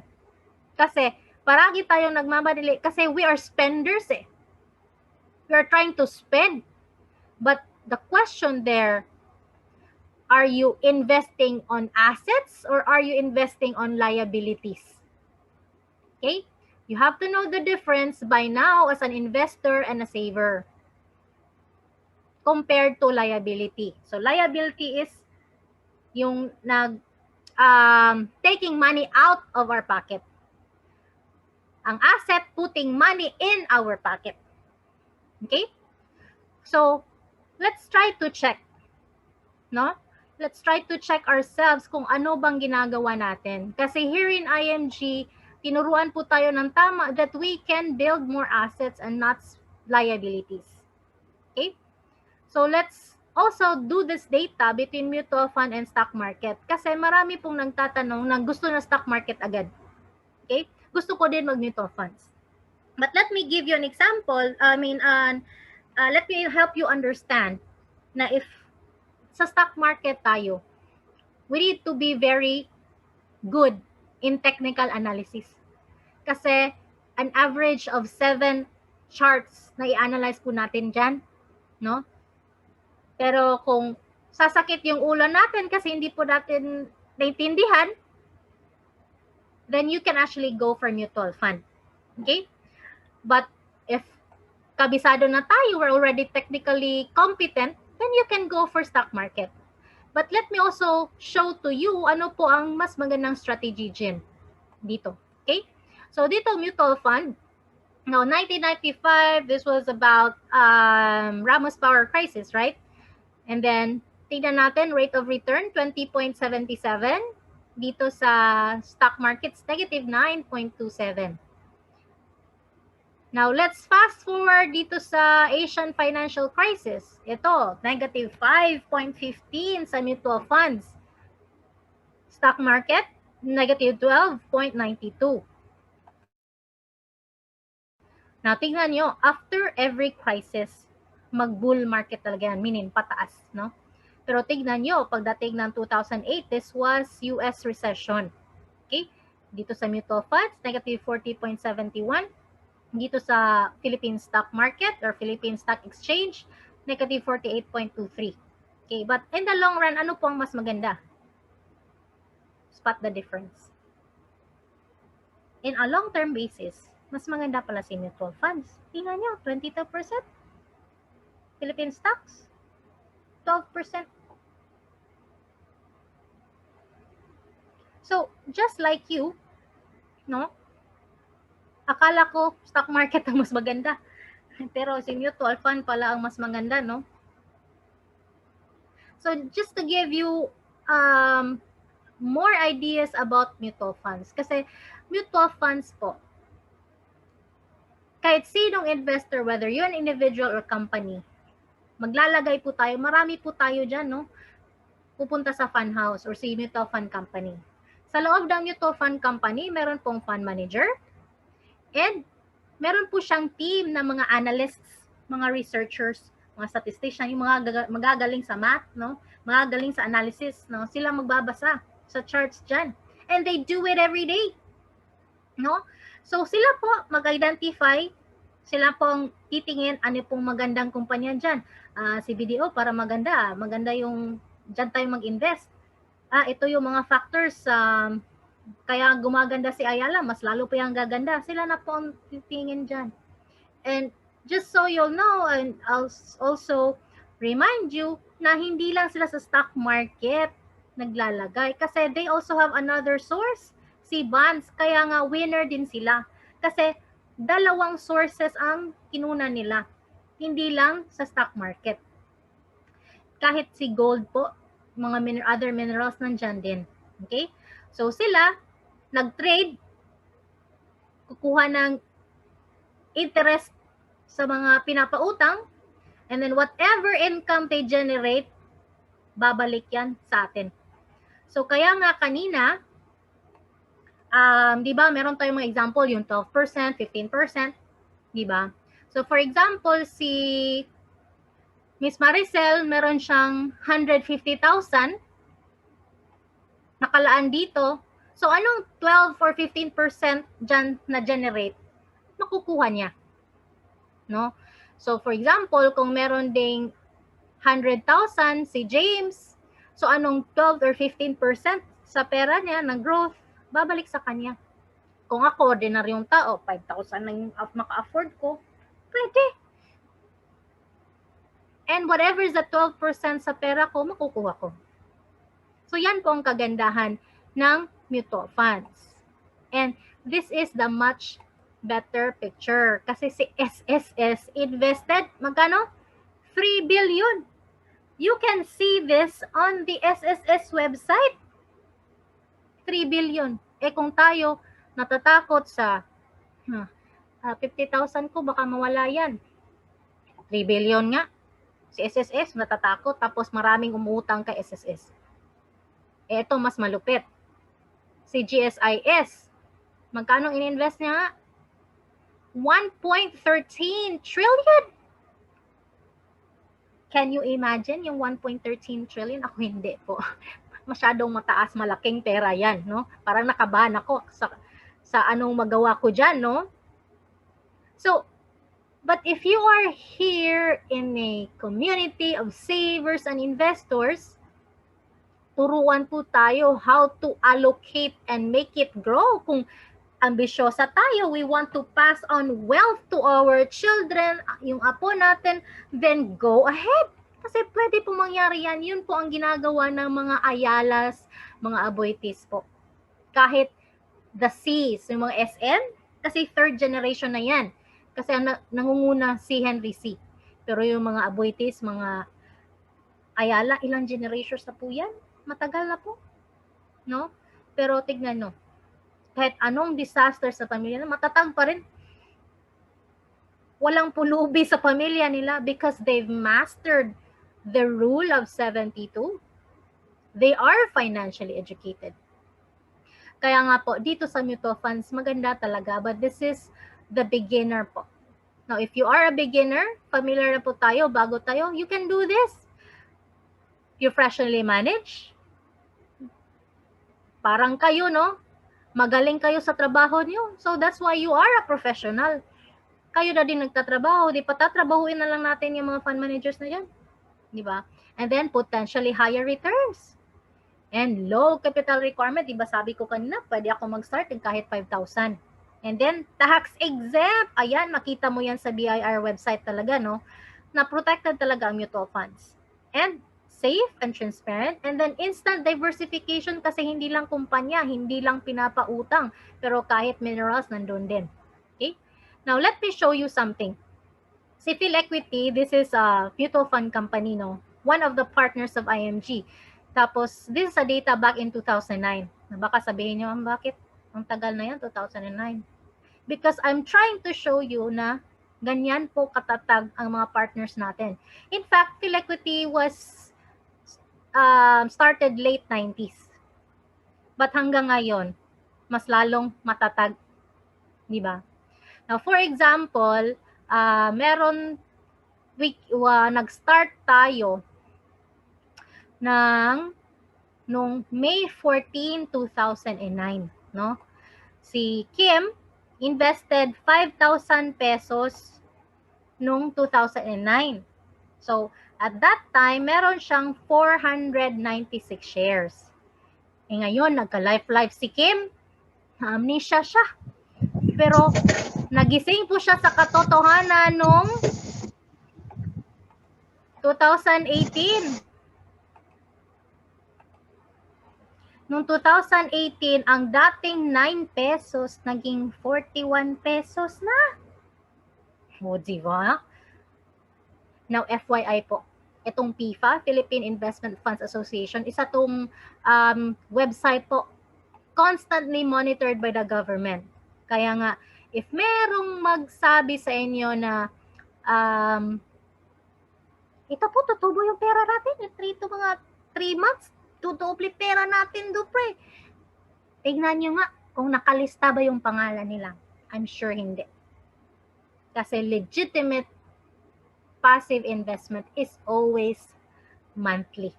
Kasi, paragi tayong nagmamadali. Kasi we are spenders eh. We are trying to spend. But the question there, Are you investing on assets or are you investing on liabilities? Okay? You have to know the difference by now as an investor and a saver compared to liability. So liability is yung taking money out of our pocket. Ang asset, putting money in our pocket. Okay? So, let's try to check. No? Let's try to check ourselves kung ano bang ginagawa natin. Kasi here in IMG, tinuruan po tayo ng tama that we can build more assets and not liabilities. Okay? So, let's also do this data between mutual fund and stock market. Kasi marami pong nagtatanong na gusto na stock market agad. Okay? Gusto ko din mag-mutual funds. But let me give you an example. Let me help you understand na if sa stock market tayo, we need to be very good in technical analysis. Kasi an average of 7 charts na i-analyze po natin dyan, no? Pero kung sasakit yung ulo natin kasi hindi po natin naintindihan, then you can actually go for mutual fund. Okay? But if kabisado na tayo, we're already technically competent, then you can go for stock market. But let me also show to you ano po ang mas magandang strategy dito. Okay? So dito, mutual fund. Now, 1995, this was about Ramos Power crisis, right? And then, tignan natin, rate of return, 20.77. Dito sa stock markets, negative 9.27. Now, let's fast forward dito sa Asian financial crisis. Ito, negative 5.15 sa mutual funds. Stock market, negative 12.92. Now, tingnan nyo, after every crisis, mag-bull market talaga yan, meaning pataas, no? Pero tignan nyo, pagdating ng 2008, this was US recession. Okay? Dito sa mutual funds, negative 40.71. Dito sa Philippine stock market or Philippine stock exchange, negative 48.23. Okay, but in the long run, ano po ang mas maganda? Spot the difference. In a long-term basis, mas maganda pala si mutual funds. Tingnan nyo, 22%. Philippine stocks, 12%. So, just like you, no? Akala ko stock market ang mas maganda. Pero si mutual fund pala ang mas maganda, no? So, just to give you more ideas about mutual funds. Kasi mutual funds po, kahit sinong investor, whether you're an individual or company, maglalagay po tayo, marami po tayo dyan, no? Pupunta sa fund house or si mutual fund company. Sa loob ng mutual fund company, meron pong fund manager, and meron po siyang team na mga analysts, mga researchers, mga statistician, yung mga magagaling sa math, no? Magagaling sa analysis, no? Sila magbabasa sa charts dyan. And they do it every day, no? So sila po mag-identify, sila pong titingin ano pong magandang kumpanya dyan. Si BDO para maganda yung dyan tayo mag-invest. Ito yung mga factors, kaya gumaganda si Ayala, mas lalo pa yung gaganda. Sila na po ang titingin dyan. And just so you'll know, and I'll also remind you na hindi lang sila sa stock market naglalagay. Kasi they also have another source, si bonds. Kaya nga winner din sila. Kasi dalawang sources ang kinuna nila. Hindi lang sa stock market. Kahit si gold po, mga other minerals nandyan din. Okay? So sila, nag-trade, kukuha ng interest sa mga pinapautang, and then whatever income they generate, babalik yan sa atin. So kaya nga kanina, di ba, meron tayong mga example, yung 12%, 15%, di ba? So for example, si Miss Maricel, meron siyang 150,000 nakalaan dito. So anong 12 or 15% dyan na generate, makukuha niya. No? So for example, kung meron ding 100,000 si James, So anong 12 or 15% sa pera niya na growth, babalik sa kanya. Kung ako, ordinaryong tao, 5,000 na yung maka-afford ko, pwede. And whatever is the 12% sa pera ko, makukuha ko. So yan po ang kagandahan ng mutual funds. And this is the much better picture. Kasi si SSS invested, magkano? 3 billion. You can see this on the SSS website. 3 billion. Eh kung tayo natatakot sa 50,000 ko, baka mawala yan. 3 billion nga. Si SSS natatakot, tapos maraming umuutang kay SSS. Eh ito mas malupit. Si GSIS, magkano ininvest niya nga? 1.13 trillion. Can you imagine yung 1.13 trillion? Ako hindi po. Masyadong mataas, malaking pera yan, no? Parang nakabahan ako sa anong magawa ko dyan, no? So, but if you are here in a community of savers and investors, turuan po tayo how to allocate and make it grow. Kung ambisyosa tayo, we want to pass on wealth to our children, yung apo natin, then go ahead. Kasi pwede po mangyari yan. Yun po ang ginagawa ng mga Ayalas, mga Aboitiz po. Kahit the C's, yung mga SM, kasi third generation na yan. Kasi nangunguna si Henry C. Pero yung mga Aboitiz, mga Ayala, ilang generations na po yan? Matagal na po. No? Pero tignan nyo, kahit anong disaster sa pamilya, matatag pa rin. Walang pulubi sa pamilya nila because they've mastered the rule of 72. They are financially educated. Kaya nga po, dito sa mutual funds, maganda talaga. But this is the beginner po. Now, if you are a beginner, familiar na po tayo, bago tayo, you can do this. You fractionally manage. Parang kayo, no? Magaling kayo sa trabaho niyo. So, that's why you are a professional. Kayo na din nagtatrabaho. Di pa tatrabahuin na lang natin yung mga fund managers na yan. Di ba? And then, potentially higher returns. And low capital requirement. Di ba sabi ko kanina, pwede ako mag-start kahit 5,000. And then, tax exempt. Ayan, makita mo yan sa BIR website talaga, no? Na protected talaga ang mutual funds. And safe and transparent. And then, instant diversification kasi hindi lang kumpanya, hindi lang pinapautang. Pero kahit minerals, nandun din. Okay? Now, let me show you something. Si PhilEquity, this is a mutual fund company, no? One of the partners of IMG. Tapos, this is a data back in 2009. Baka sabihin nyo, bakit? Ang tagal na yan, 2009. Because I'm trying to show you na ganyan po katatag ang mga partners natin. In fact, PhilEquity was started late 90s. But hanggang ngayon, mas lalong matatag. Di ba? Now, for example, nag-start tayo nung May 14, 2009, no? Si Kim invested 5,000 pesos nung 2009. So, at that time, meron siyang 496 shares. Eh ngayon, nagka-life si Kim, amnesia siya. Pero, nagising po siya sa katotohanan nung 2018. Noong 2018, ang dating 9 pesos, naging 41 pesos na. O, diba? Now, FYI po, itong PIFA, Philippine Investment Funds Association, isa tong website po, constantly monitored by the government. Kaya nga, if merong magsabi sa inyo na ito po, tutubo yung pera natin, mga 3 months, tutubo pera natin, dupre. Tignan nyo nga kung nakalista ba yung pangalan nila. I'm sure hindi. Kasi legitimate passive investment is always monthly.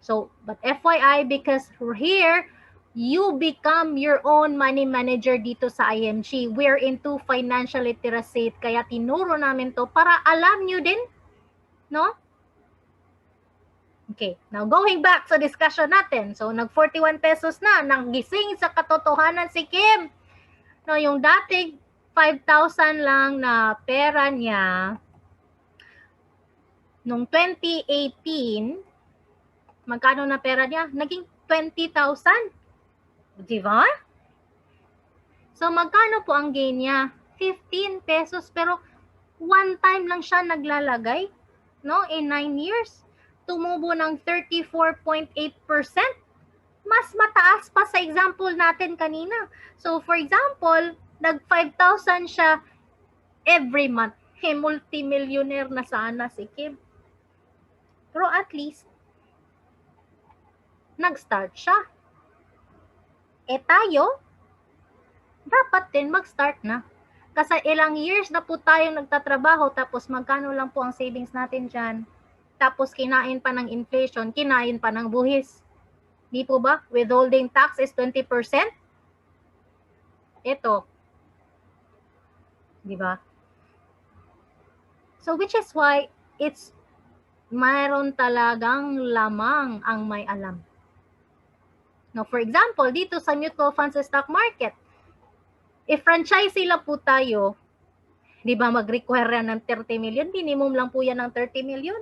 So, but FYI, because here, you become your own money manager dito sa IMG. We're into financial literacy, kaya tinuro namin to para alam nyo din, no? Okay, now going back sa discussion natin. So, nag 41 pesos na, nanggising sa katotohanan si Kim. No, yung dating 5,000 lang na pera niya, nung 2018, magkano na pera niya? Naging 20,000. Di ba? So, magkano po ang gain niya? 15 pesos. Pero, one time lang siya naglalagay, no? In 9 years. Tumubo ng 34.8%. Mas mataas pa sa example natin kanina. So, for example, nag 5,000 siya every month. Multimillionaire na sana si Kim. Pero at least, nag-start siya. Tayo, dapat din mag-start na. Kasi ilang years na po tayong nagtatrabaho, tapos magkano lang po ang savings natin dyan. Tapos kinain pa ng inflation, kinain pa ng buhis. Di po ba? Withholding tax is 20%. Ito. Di ba? So which is why it's mayroon talagang lamang ang may alam. Now, for example, dito sa mutual funds sa stock market, if franchise sila po tayo, di ba mag-require ng 30 million, minimum lang po yan ng 30 million.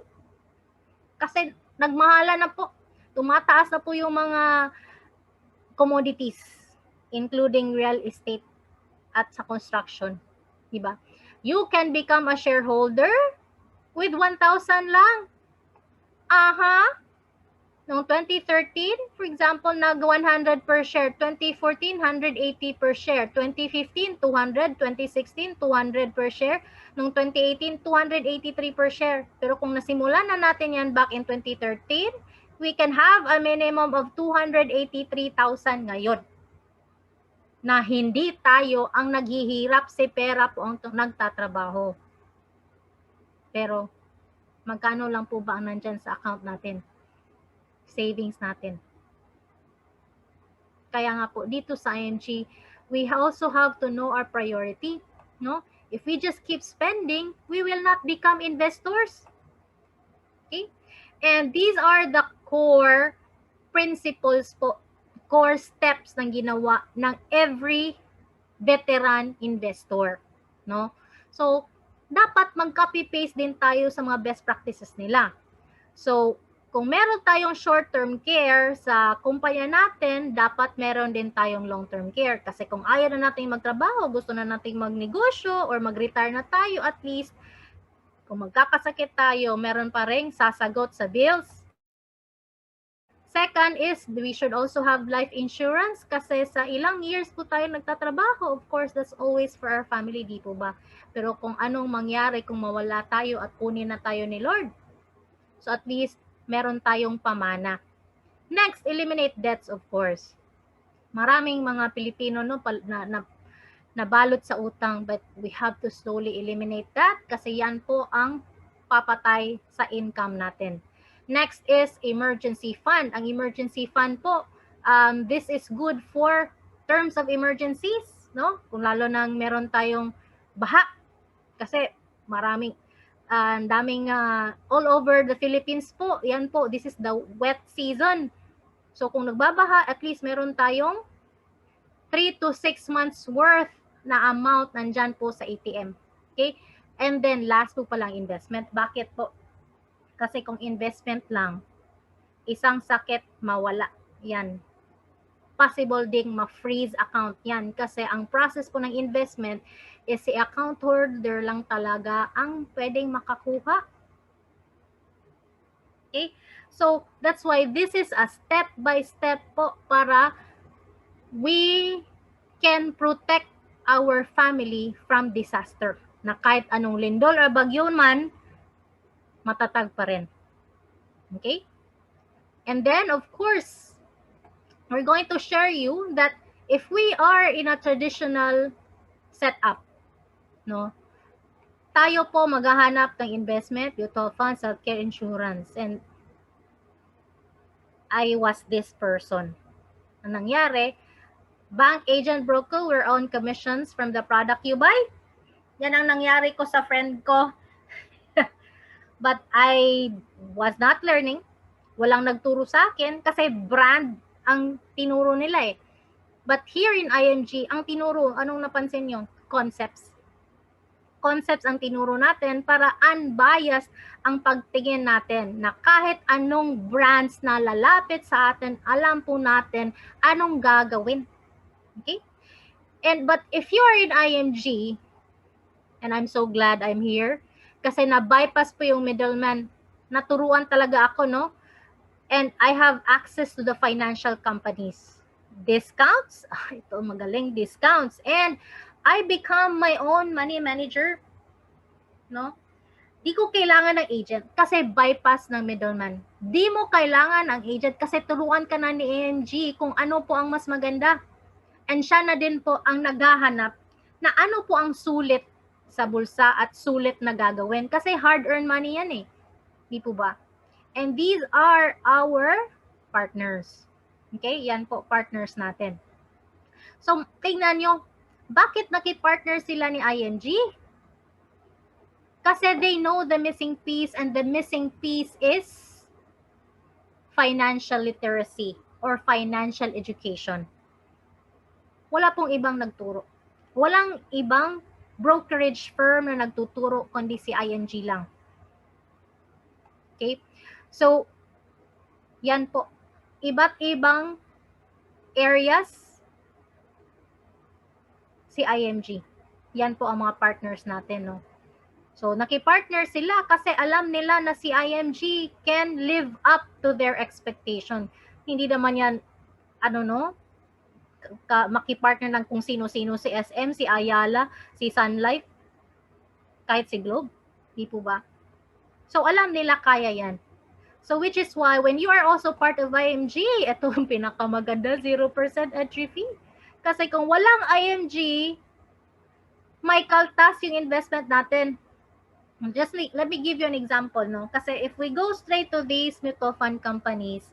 Kasi nagmahala na po, tumataas na po yung mga commodities, including real estate at sa construction. Di ba? You can become a shareholder with 1,000 lang. Noong 2013, for example, nag 100 per share. 2014, 180 per share. 2015, 200. 2016, 200 per share. Noong 2018, 283 per share. Pero kung nasimulan na natin yan back in 2013, we can have a minimum of 283,000 ngayon. Na hindi tayo ang naghihirap, si pera po ang nagtatrabaho. Pero magkano lang po ba ang nandyan sa account natin? Savings natin. Kaya nga po dito sa IMG, we also have to know our priority, no? If we just keep spending, we will not become investors. Okay? And these are the core principles po, core steps ng ginawa ng every veteran investor, no? So, dapat mag-copy-paste din tayo sa mga best practices nila. So, kung meron tayong short-term care sa kumpanya natin, dapat meron din tayong long-term care. Kasi kung ayaw na natin magtrabaho, gusto na natin magnegosyo or mag-retire na tayo, at least, kung magkakasakit tayo, meron pa rin sasagot sa bills. Second is, we should also have life insurance kasi sa ilang years po tayo nagtatrabaho. Of course, that's always for our family, di po ba? Pero kung anong mangyari kung mawala tayo at kunin na tayo ni Lord. So at least, meron tayong pamana. Next, eliminate debts, of course. Maraming mga Pilipino no, nabalot sa utang, but we have to slowly eliminate that kasi yan po ang papatay sa income natin. Next is emergency fund. Ang emergency fund po, this is good for terms of emergencies, no? Kung lalo nang meron tayong baha, kasi maraming, daming all over the Philippines po, yan po, this is the wet season. So kung nagbabaha, at least meron tayong 3 to 6 months worth na amount nandyan po sa ATM. Okay? And then last po palang investment. Bakit po? Kasi kung investment lang, isang sakit mawala. Yan. Possible ding ma-freeze account yan. Kasi ang process po ng investment is si account holder lang talaga ang pwedeng makakuha. Okay? So, that's why this is a step-by-step po para we can protect our family from disaster. Na kahit anong lindol or bagyo man, matatag pa rin. Okay? And then, of course, we're going to share you that if we are in a traditional setup, no, tayo po maghahanap ng investment, mutual funds, healthcare insurance. And I was this person. Ang nangyari, bank agent broker will earn commissions from the product you buy. Yan ang nangyari ko sa friend ko. But I was not learning Walang nagturo sa akin kasi brand ang tinuro nila eh. But here in IMG, ang tinuro, anong napansin nyo? Concepts. Concepts ang tinuro natin para unbiased ang pagtingin natin na kahit anong brands na lalapit sa atin, alam po natin anong gagawin. Okay? But if you are in IMG, and I'm so glad I'm here, kasi na-bypass po yung middleman. Naturuan talaga ako, no? And I have access to the financial companies. Discounts? Ito magaling, discounts. And I become my own money manager, no? Di ko kailangan ng agent kasi bypass ng middleman. Di mo kailangan ng agent kasi turuan ka na ni AMG kung ano po ang mas maganda. And siya na din po ang naghahanap na ano po ang sulit sa bulsa at sulit na gagawin. Kasi hard-earned money yan eh. Di po ba? And these are our partners. Okay? Yan po, partners natin. So, tingnan nyo, bakit nakipartner sila ni IMG? Kasi they know the missing piece, and the missing piece is financial literacy or financial education. Wala pong ibang nagturo. Walang ibang brokerage firm na nagtuturo kundi si IMG lang. Okay? So, yan po. Iba't ibang areas si IMG. Yan po ang mga partners natin, no? So, nakipartner sila kasi alam nila na si IMG can live up to their expectation. Hindi naman yan, ano no, makipartner ng kung sino-sino, si SM, si Ayala, si Sun Life, kahit si Globe. Di po ba? So, alam nila kaya yan. So, which is why when you are also part of IMG, ito ang pinakamaganda, 0% entry fee. Kasi kung walang IMG, may kaltas yung investment natin. Just let me give you an example, no? Kasi if we go straight to these mutual fund companies,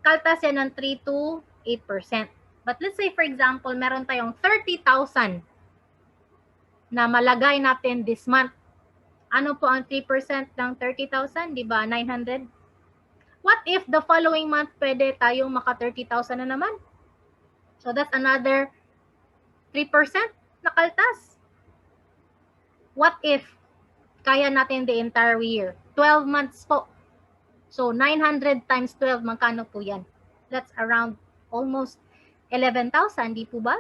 kaltas yan ng 3 to 8%. But let's say, for example, meron tayong 30,000 na malagay natin this month. Ano po ang 3% ng 30,000? Di ba? 900? What if the following month pwede tayong maka 30,000 na naman? So that's another 3% na kaltas. What if kaya natin the entire year? 12 months po. So 900 times 12, magkano po yan? That's around almost 11,000, di po ba?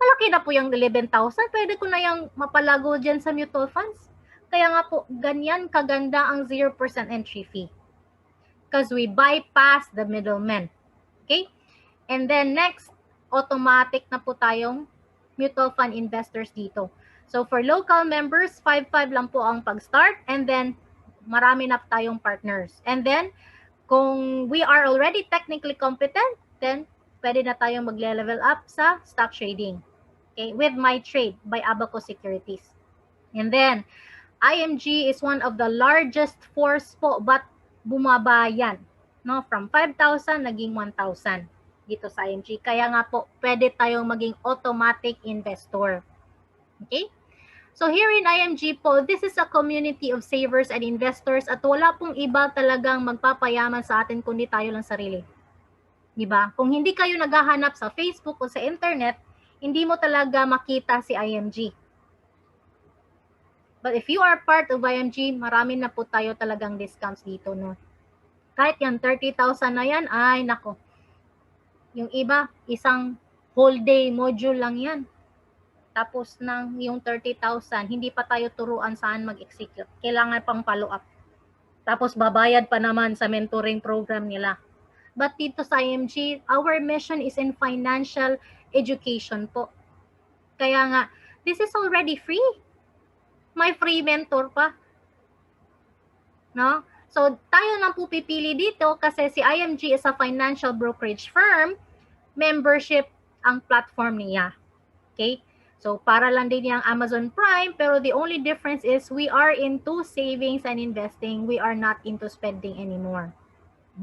Malaki na po yung 11,000. Pwede ko na yung mapalago dyan sa mutual funds. Kaya nga po, ganyan kaganda ang 0% entry fee. Because we bypass the middleman. Okay? And then next, automatic na po tayong mutual fund investors dito. So for local members, 5,500 lang po ang pag-start. And then, marami na tayong partners. And then, kung we are already technically competent, then pwede na tayong magle-level up sa stock trading. Okay? With MyTrade by Abacus Securities. And then, IMG is one of the largest force po, but bumaba yan. No? From 5,000, naging 1,000 dito sa IMG. Kaya nga po, pwede tayong maging automatic investor. Okay? So here in IMG po, this is a community of savers and investors at wala pong iba talagang magpapayaman sa atin kundi tayo lang sarili. Diba? Kung hindi kayo naghahanap sa Facebook o sa internet, hindi mo talaga makita si IMG. But if you are part of IMG, marami na po tayo talagang discounts dito, no? Kahit yan, 30,000 na yan, ay nako. Yung iba, isang whole day module lang yan. Tapos ng yung 30,000, hindi pa tayo turuan saan mag-execute. Kailangan pang follow up. Tapos babayad pa naman sa mentoring program nila. But dito sa IMG, our mission is in financial education po. Kaya nga, this is already free. May free mentor pa. No? So, tayo lang po pipili dito kasi si IMG is a financial brokerage firm. Membership ang platform niya. Okay? So, para lang din yung Amazon Prime, pero the only difference is we are into savings and investing. We are not into spending anymore.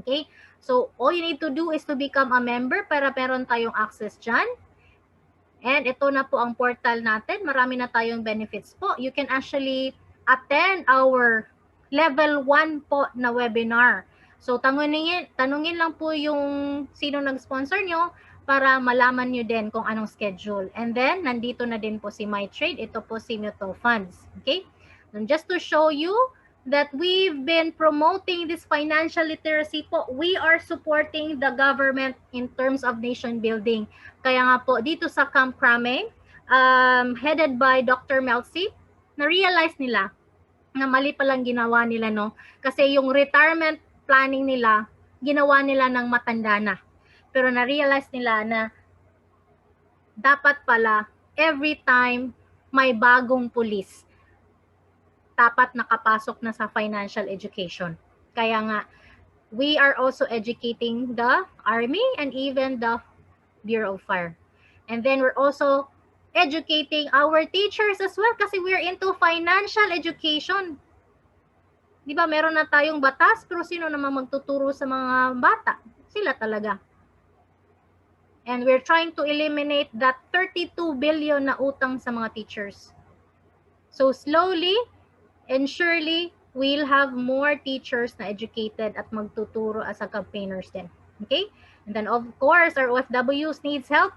Okay? So, all you need to do is to become a member para meron tayong access dyan. And ito na po ang portal natin. Marami na tayong benefits po. You can actually attend our level 1 po na webinar. So tanungin lang po yung sino nag-sponsor nyo para malaman nyo din kung anong schedule. And then, nandito na din po si MyTrade. Ito po si Mutual Funds. Okay? And just to show you that we've been promoting this financial literacy po, we are supporting the government in terms of nation building. Kaya nga po, dito sa Camp Crame, headed by Dr. Melcy, na-realize nila na mali palang ginawa nila, no? Kasi yung retirement planning nila, ginawa nila ng matanda na. Pero na-realize nila na dapat pala every time may bagong pulis, dapat nakapasok na sa financial education. Kaya nga, we are also educating the Army and even the Bureau of Fire. And then we're also educating our teachers as well kasi we're into financial education. Di ba, meron na tayong batas, pero sino naman magtuturo sa mga bata? Sila talaga. And we're trying to eliminate that 32 billion na utang sa mga teachers. So slowly and surely, we'll have more teachers na educated at magtuturo as a campaigners din. Okay? And then of course, our OFWs needs help.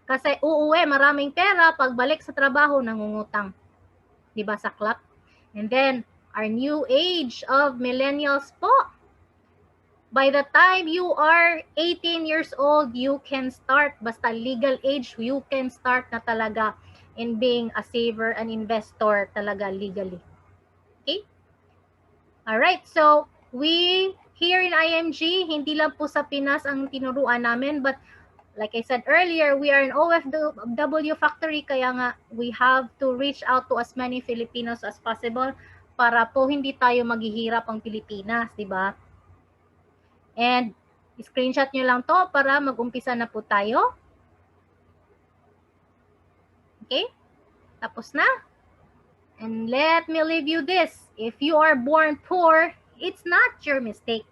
Kasi uuwi, maraming pera, pagbalik sa trabaho, nangungutang. Diba sa CLAP? And then, our new age of millennials po. By the time you are 18 years old, you can start, basta legal age, you can start na talaga in being a saver and investor talaga legally. Okay? Alright, so we here in IMG, hindi lang po sa Pinas ang tinuruan namin, but like I said earlier, we are an OFW factory, kaya nga we have to reach out to as many Filipinos as possible para po hindi tayo maghihirap ang Pilipinas, di ba? And screenshot nyo lang to para mag-umpisa na po tayo. Okay? Tapos na. And let me leave you this. If you are born poor, it's not your mistake.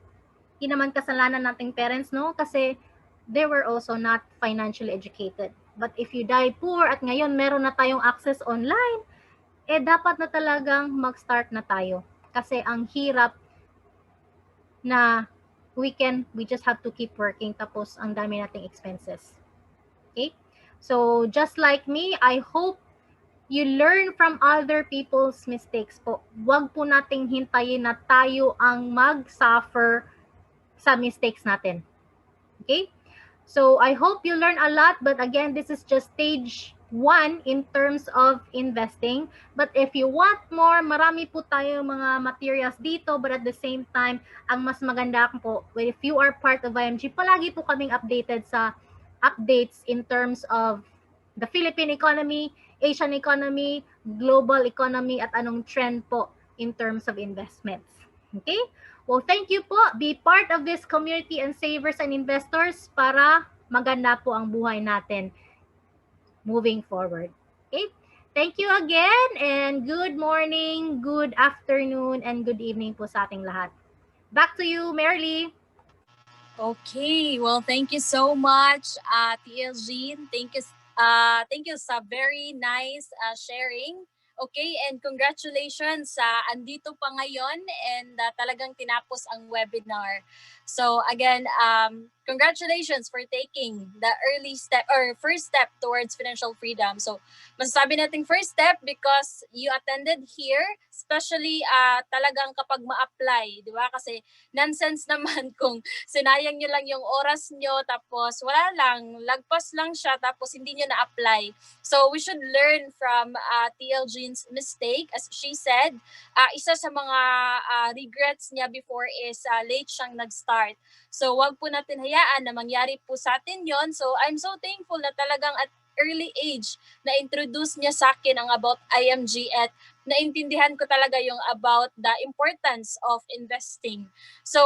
Hindi naman kasalanan nating parents, no? Kasi they were also not financially educated. But if you die poor at ngayon meron na tayong access online, dapat na talagang mag-start na tayo. Kasi ang hirap na we just have to keep working, tapos ang dami nating expenses. Okay? So just like me, I hope you learn from other people's mistakes po. Huwag po nating hintayin na tayo ang mag-suffer sa mistakes natin. Okay? So I hope you learn a lot, but again, this is just stage 1 in terms of investing. But if you want more, marami po tayo mga materials dito, but at the same time, ang mas maganda po, if you are part of IMG, palagi po kaming updated sa updates in terms of the Philippine economy, Asian economy, global economy, at anong trend po in terms of investments. Okay? Well, thank you po. Be part of this community and savers and investors para maganda po ang buhay natin moving forward. Okay? Thank you again and good morning, good afternoon, and good evening po sa ating lahat. Back to you, Merly. Okay, well, thank you so much, TLG. Thank you sa very nice sharing. Okay, and congratulations sa andito pa ngayon and talagang tinapos ang webinar. So again, congratulations for taking the early step or first step towards financial freedom. So masasabi natin first step because you attended here, especially talagang kapag ma-apply, di ba? Kasi nonsense naman kung sinayang nyo lang yung oras nyo tapos wala lang, lagpas lang siya tapos hindi nyo na-apply. So we should learn from TLG's mistake. As she said, isa sa mga regrets niya before is late siyang nag-start. So wag po natin hayaan na mangyari po sa atin yon. So I'm so thankful na talagang at early age na-introduce niya sa akin ang about IMG at naintindihan ko talaga yung about the importance of investing. So